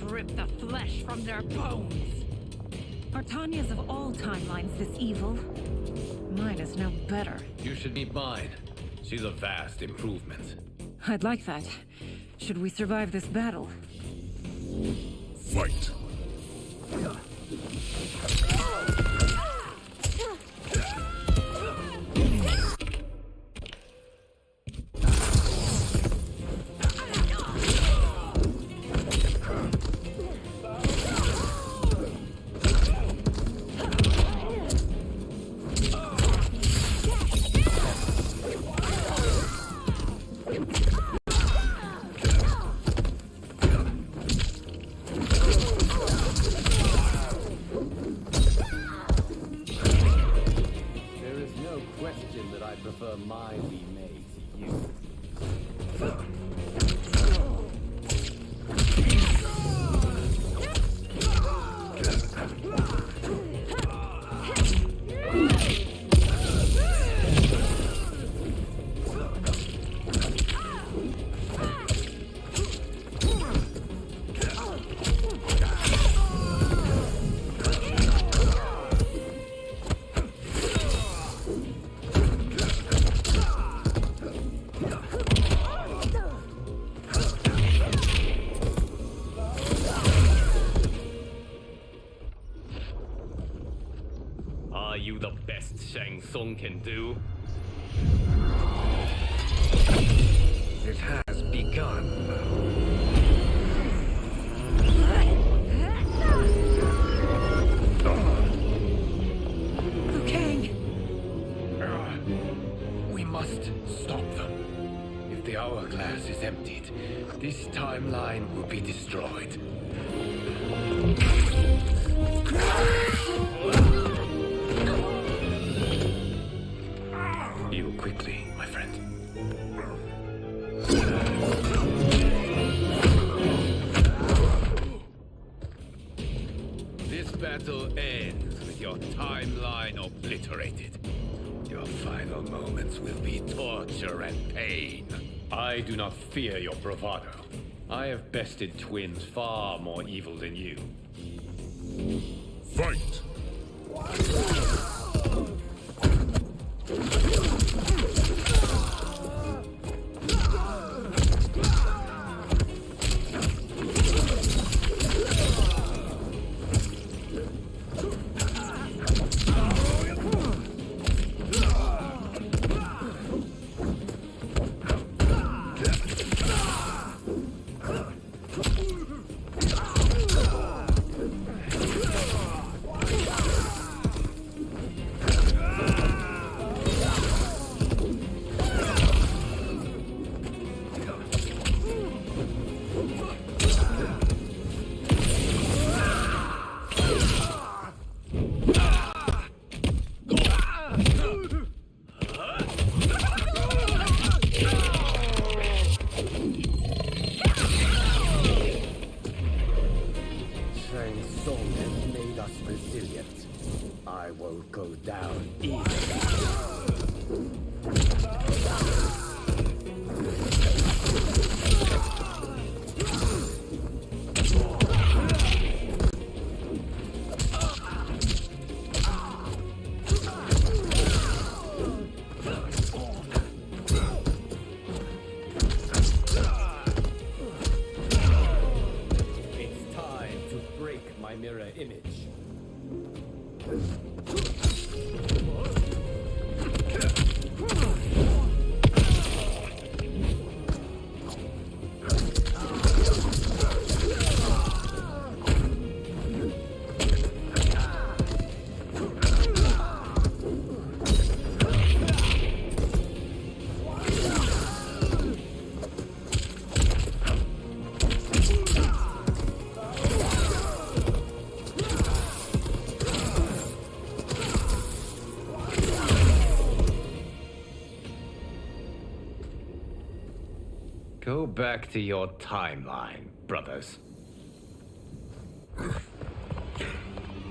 rip the flesh from their bones. Are Tanya's of all timelines this evil? Mine is no better. You should meet mine. She's a vast improvement. I'd like that. Should we survive this battle? Fight! Shang Tsung can do? It has begun. Liu Kang! We must stop them. If the hourglass is emptied, this timeline will be destroyed. Heal quickly, my friend. This battle ends with your timeline obliterated. Your final moments will be torture and pain. I do not fear your bravado. I have bested twins far more evil than you. Fight! Shang Tsung has made us resilient. I won't go down easy. It's time to break my mirror image. Go back to your timeline, brothers.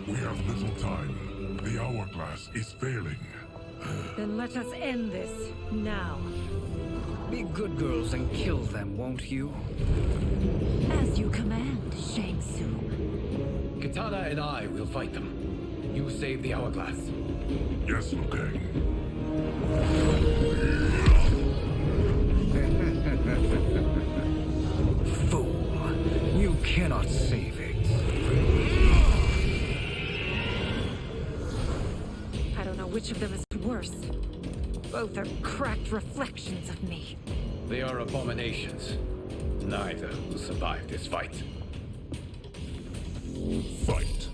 We have little time. The hourglass is failing. Then let us end this, now. Be good girls and kill them, won't you? As you command, Shang Tsung. Katana and I will fight them. You save the hourglass. Yes, Liu Kang. Fool! You cannot save it. I don't know which of them is worse. Both are cracked reflections of me. They are abominations. Neither will survive this fight. Fight!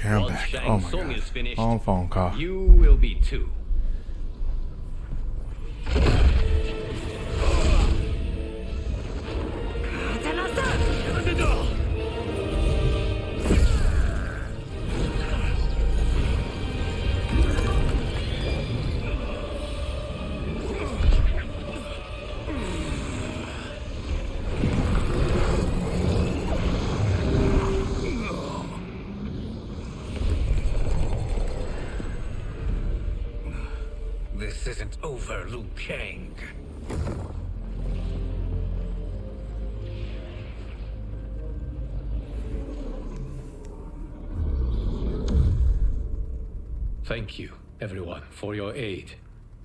Okay, I'm Once back. Shang Oh my Tsung god. is finished, Long phone call. you will be too. This isn't over, Liu Kang. Thank you, everyone, for your aid.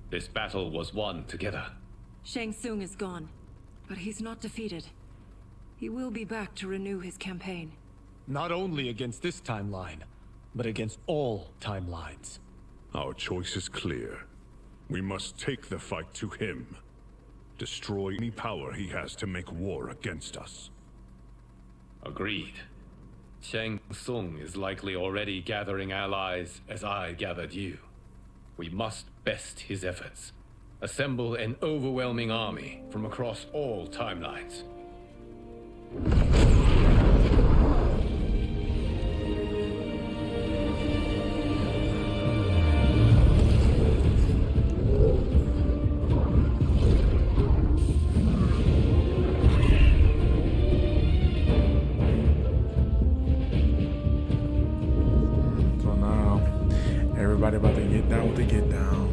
This battle was won together. Shang Tsung is gone, but he's not defeated. He will be back to renew his campaign. Not only against this timeline, but against all timelines. Our choice is clear. We must take the fight to him. Destroy any power he has to make war against us. Agreed. Shang Tsung is likely already gathering allies as I gathered you. We must best his efforts. Assemble an overwhelming army from across all timelines. So now, everybody about to get down with the get down.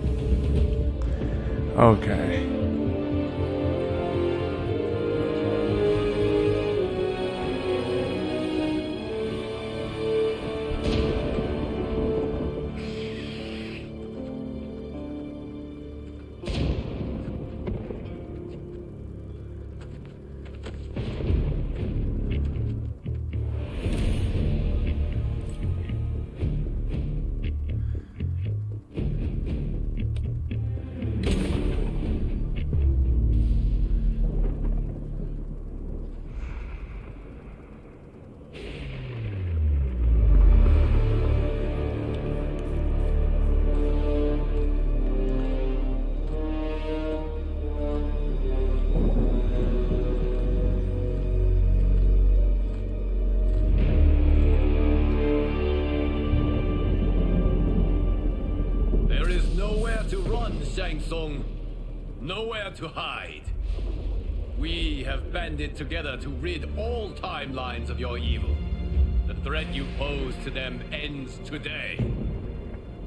Okay. There is nowhere to run, Shang Tsung. Nowhere to hide. We have banded together to rid all timelines of your evil. The threat you pose to them ends today.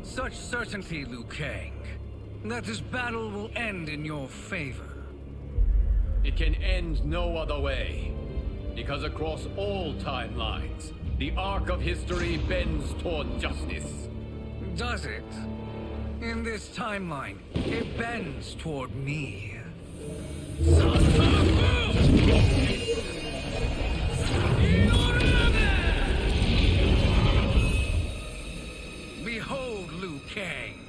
Such certainty, Liu Kang, that this battle will end in your favor. It can end no other way. Because across all timelines, the arc of history bends toward justice. Does it? In this timeline, it bends toward me. Behold, Liu Kang,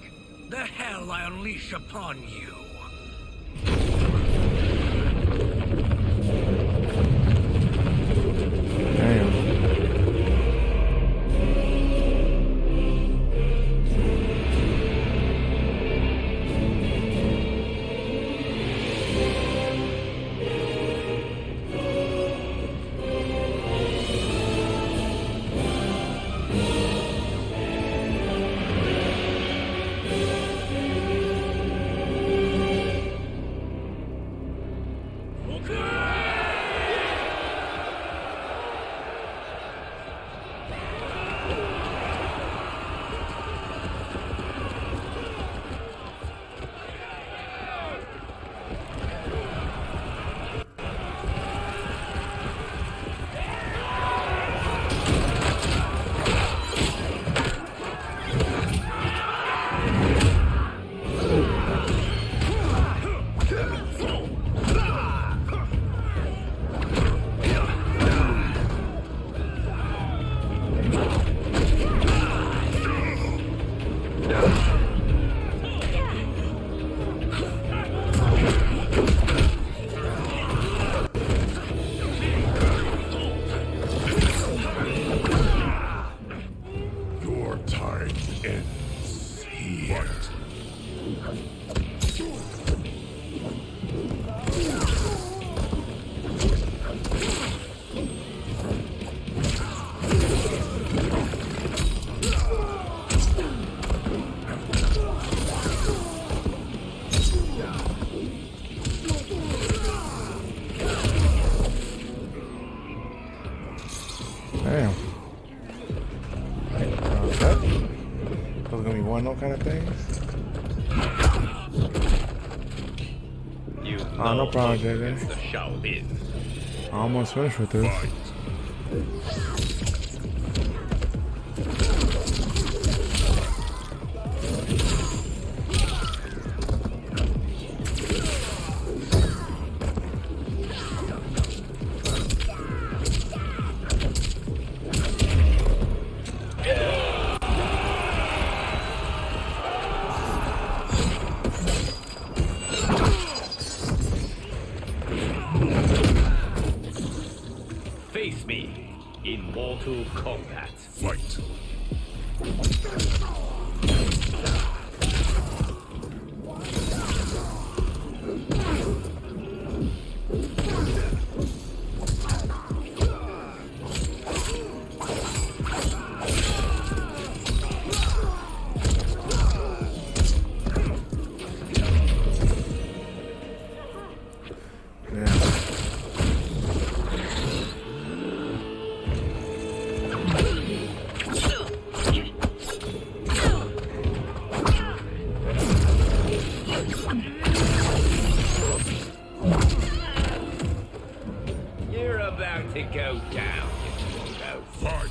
the hell I unleash upon you. Damn. Those gonna be one no kind of things. Oh, no problem, JJ. I almost finished with this. Face me in Mortal Kombat. Fight. You're about to go down. Fight.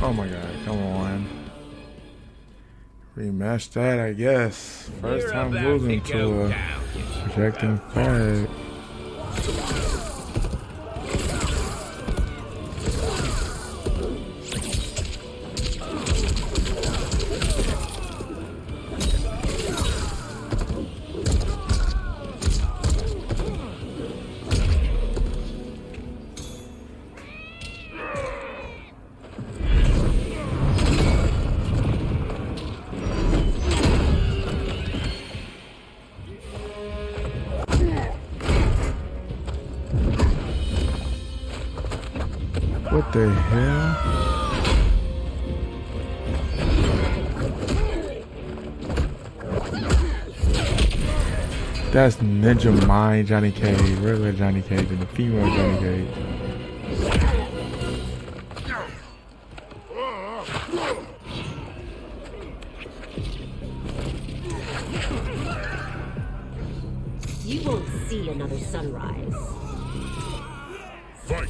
Oh my god, come on. Rematch that, I guess. First time losing to a projecting fight. What the hell? That's Ninja Mind Johnny Cage, regular Johnny Cage, and the female Johnny Cage. You won't see another sunrise. Fight.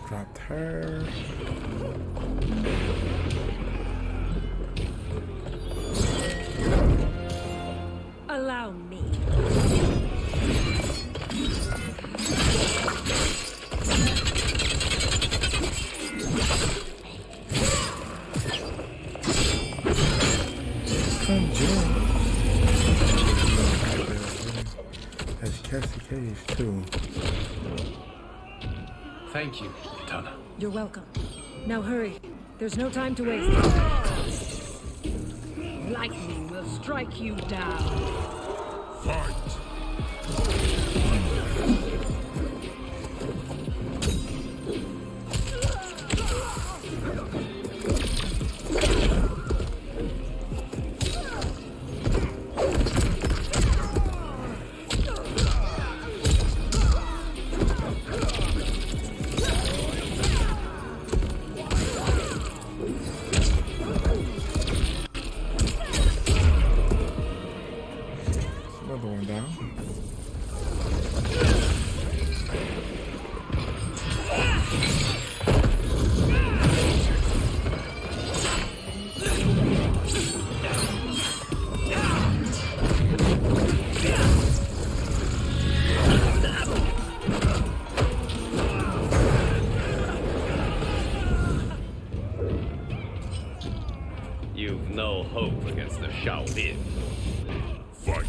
Dropped her. Allow me. That's Cassie Cage too. Thank you, Tana. You're welcome. Now hurry. There's no time to waste. Lightning will strike you down. Fight. against the Shaolin. Fight.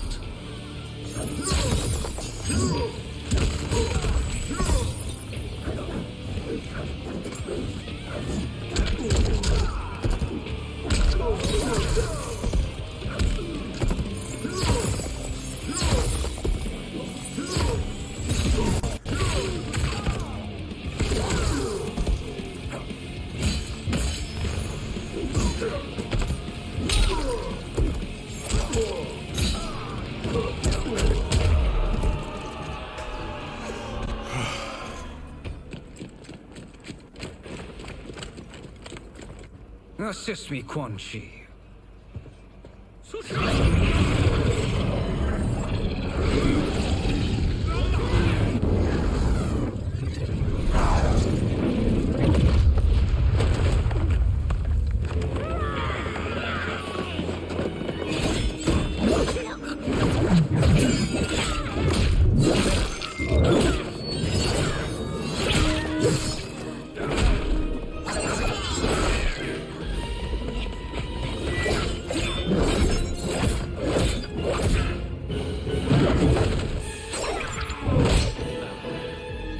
Assist me, Quan Chi.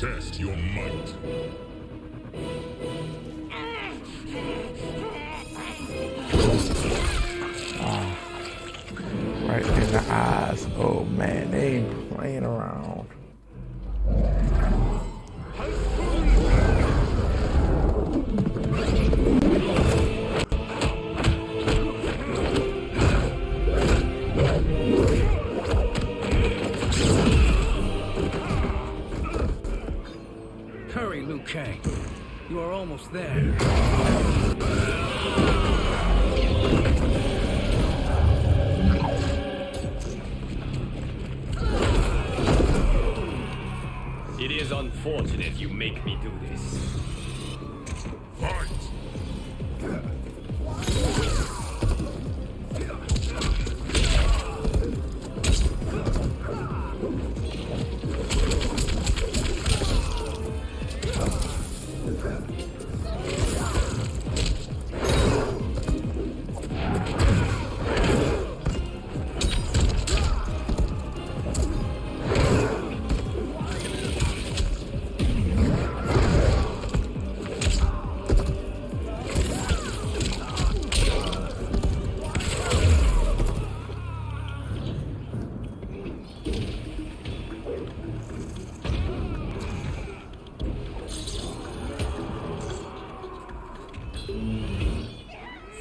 Test your might. Right in the eyes. Oh man, they ain't playing around. Hurry, Liu Kang. You are almost there. It is unfortunate you make me do this. Fight.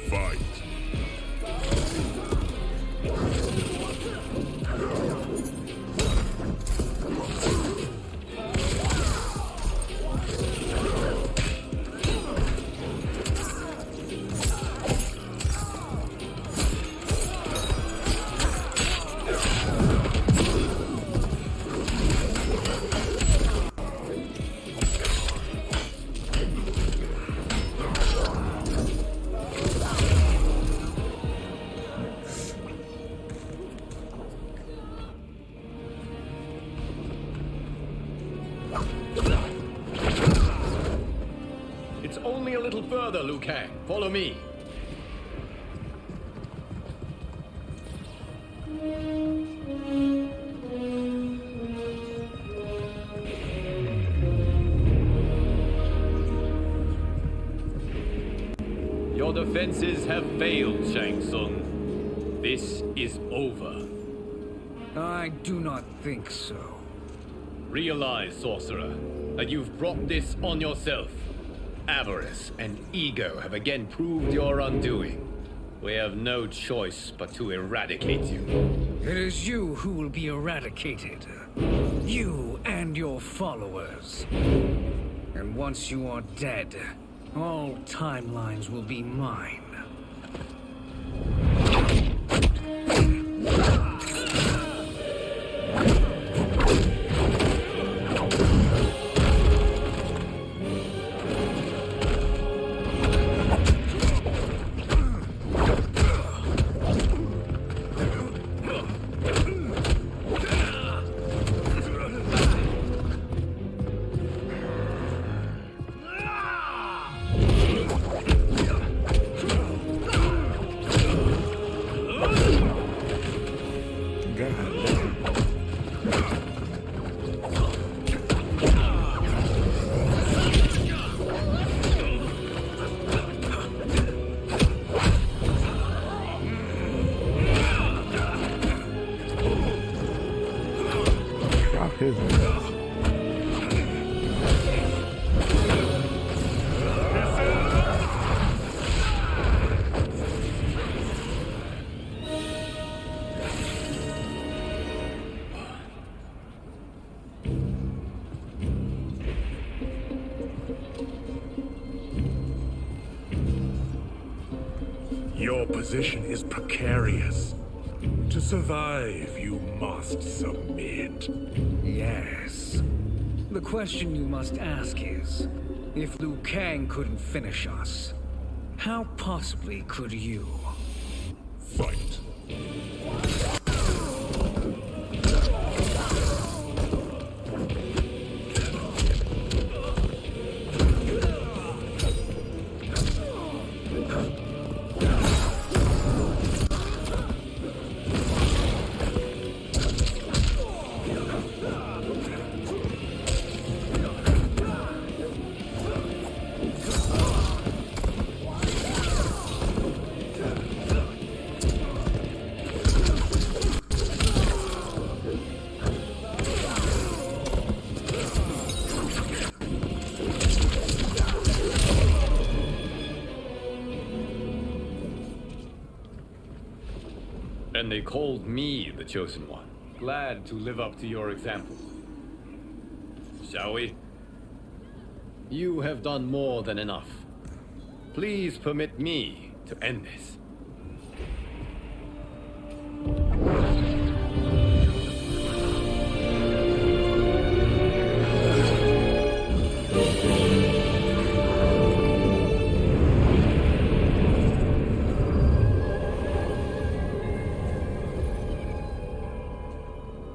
Fight. It's only a little further, Liu Kang. Follow me. Your defenses have failed, Shang Tsung. This is over. I do not think so. Realize, sorcerer, that you've brought this on yourself. Avarice and ego have again proved your undoing. We have no choice but to eradicate you. It is you who will be eradicated. You and your followers. And once you are dead, all timelines will be mine. Your position is precarious. To survive, you must submit. Yes. The question you must ask is, if Liu Kang couldn't finish us, how possibly could you? Fight. And they called me the Chosen One. Glad to live up to your example. Shall we? You have done more than enough. Please permit me to end this.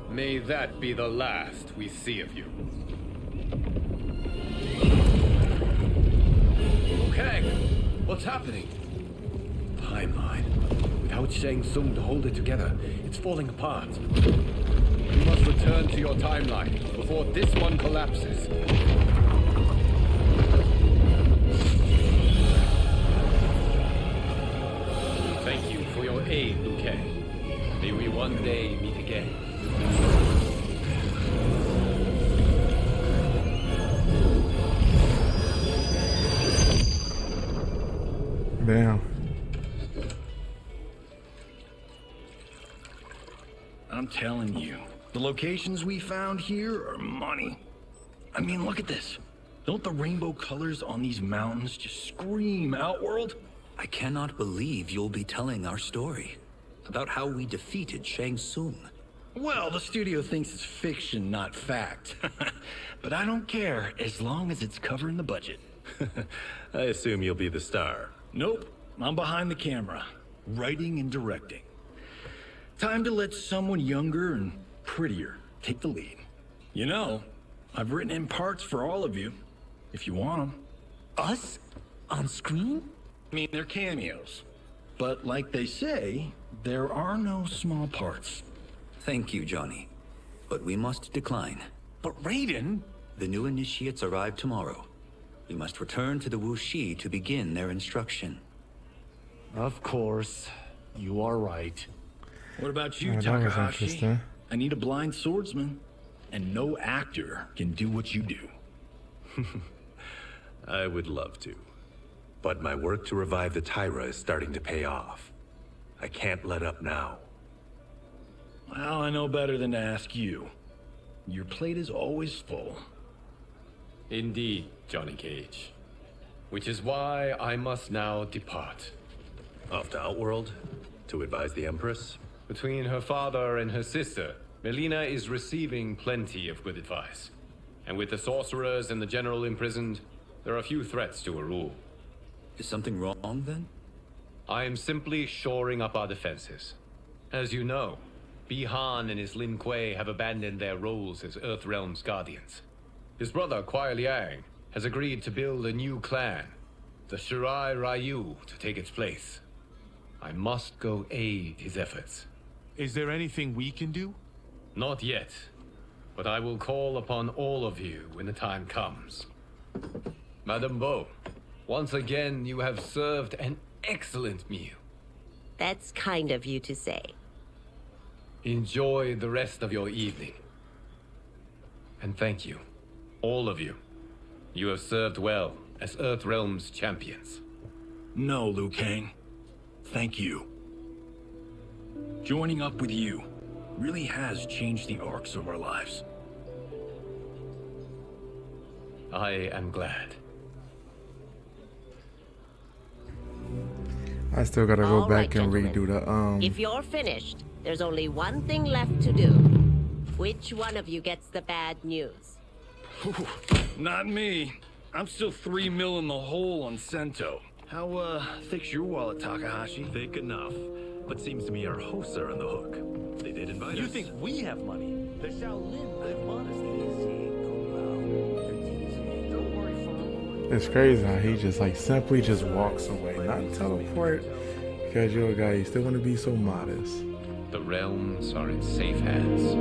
May that be the last we see of you. Okay, what's happening? Timeline. Without Shang Tsung to hold it together, it's falling apart. You must return to your timeline before this one collapses. Thank you for your aid, Liu Kang. May we one day meet again. Damn. I'm telling you, the locations we found here are money. I mean, look at this. Don't the rainbow colors on these mountains just scream Outworld? I cannot believe you'll be telling our story about how we defeated Shang Tsung. Well, the studio thinks it's fiction, not fact. But I don't care, as long as it's covering the budget. I assume you'll be the star. Nope, I'm behind the camera, writing and directing. Time to let someone younger and prettier take the lead. You know, I've written in parts for all of you, if you want them. Us? On screen? I mean, they're cameos. But like they say, there are no small parts. Thank you, Johnny. But we must decline. But Raiden? The new initiates arrive tomorrow. We must return to the Wuxi to begin their instruction. Of course. You are right. What about you, that was Takahashi? interesting. I need a blind swordsman. And no actor can do what you do. I would love to. But my work to revive the Tyra is starting to pay off. I can't let up now. Well, I know better than to ask you. Your plate is always full. Indeed, Johnny Cage. Which is why I must now depart. Off to Outworld? To advise the Empress? Between her father and her sister, Melina is receiving plenty of good advice. And with the sorcerers and the general imprisoned, there are few threats to her rule. Is something wrong, then? I am simply shoring up our defenses. As you know, Bi-Han and his Lin Kuei have abandoned their roles as Earthrealm's guardians. His brother, Kuai Liang, has agreed to build a new clan, the Shirai Ryu, to take its place. I must go aid his efforts. Is there anything we can do? Not yet, but I will call upon all of you when the time comes. Madame Bo, once again you have served an excellent meal. That's kind of you to say. Enjoy the rest of your evening. And thank you, all of you. You have served well as Earthrealm's champions. No, Liu Kang. Thank you. Joining up with you really has changed the arcs of our lives. I am glad. I still gotta go All back right, and gentlemen. redo the If you're finished, there's only one thing left to do. Which one of you gets the bad news? Not me. I'm still 3 mil in the hole on Sento. How, thick's your wallet, Takahashi? Thick enough. But seems to me our hosts are on the hook. They did invite us. You think we have money? The Shaolin live modestly. Don't worry, Farm. It's crazy how he just like simply just walks away, not teleport, because you're a guy. You still want to be so modest. The realms are in safe hands.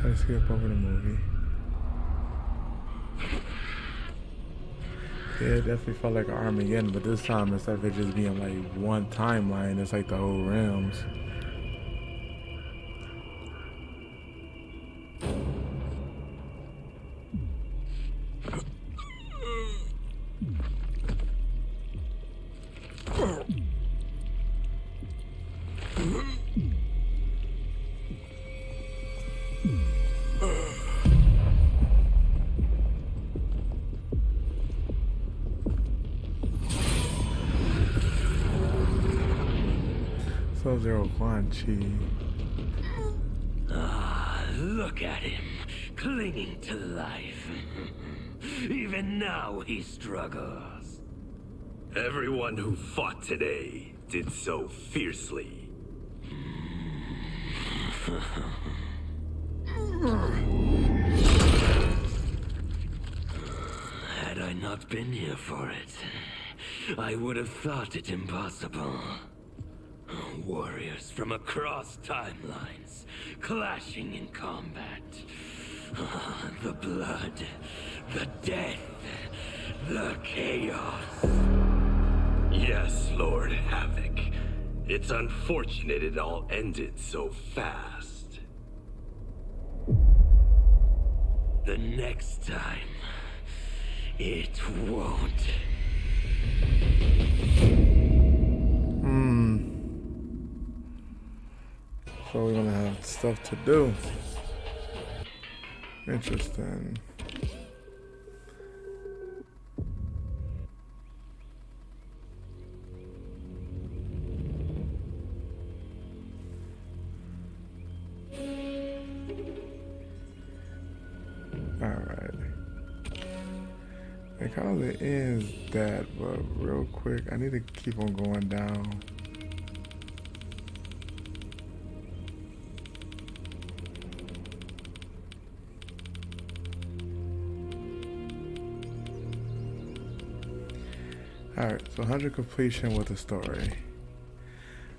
Let's skip over the movie. Yeah, it definitely felt like an Armageddon, but this time instead of it just being like one timeline, it's like the whole realms. Sub-Zero Quan Chi. Ah, look at him, clinging to life. Even now he struggles. Everyone who fought today did so fiercely. Had I not been here for it, I would have thought it impossible. Warriors from across timelines, clashing in combat. The blood, the death, the chaos. Yes, Lord Havoc. It's unfortunate it all ended so fast. The next time, it won't. So we're gonna have stuff to do. Interesting. Alright. It kind of ends that, but real quick, I need to keep on going down. Alright, so 100 completion with the story.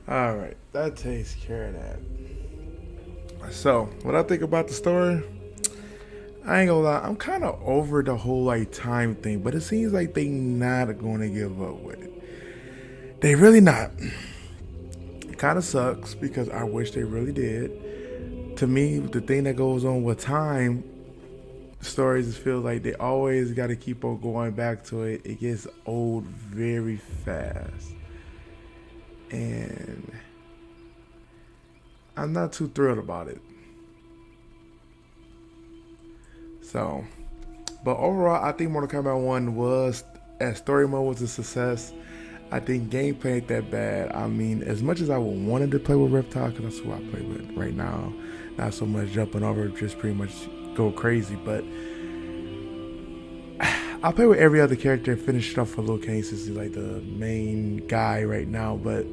Alright, that takes care of that. So, what I think about the story, I ain't gonna lie, I'm kind of over the whole like time thing, but it seems like they not gonna give up with it. They really not. It kind of sucks because I wish they really did. To me, the thing that goes on with time stories feel like they always got to keep on going back to it. It gets old very fast, and I'm not too thrilled about it. So, but overall, I think Mortal Kombat 1 was, as story mode was a success. I think gameplay ain't that bad. I mean, as much as I would wanted to play with Reptile, because that's who I play with right now, not so much jumping over, just pretty much go crazy, but I'll play with every other character and finish it off for Liu Kang since he's like the main guy right now. But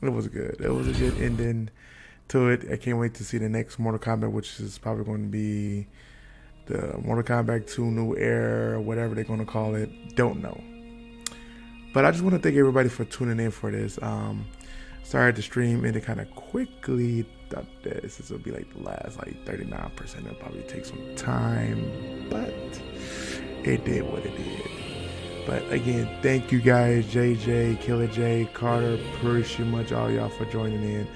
it was good. It was a good ending to it. I can't wait to see the next Mortal Kombat, which is probably going to be the Mortal Kombat 2 New Era, or whatever they're going to call it. Don't know. But I just want to thank everybody for tuning in for this. Sorry the stream ended kind of quickly. Thought this will be like the last like 39%. It'll probably take some time, but it did what it did. But again, thank you guys, JJ, Killer J, Carter, pretty much all y'all for joining in.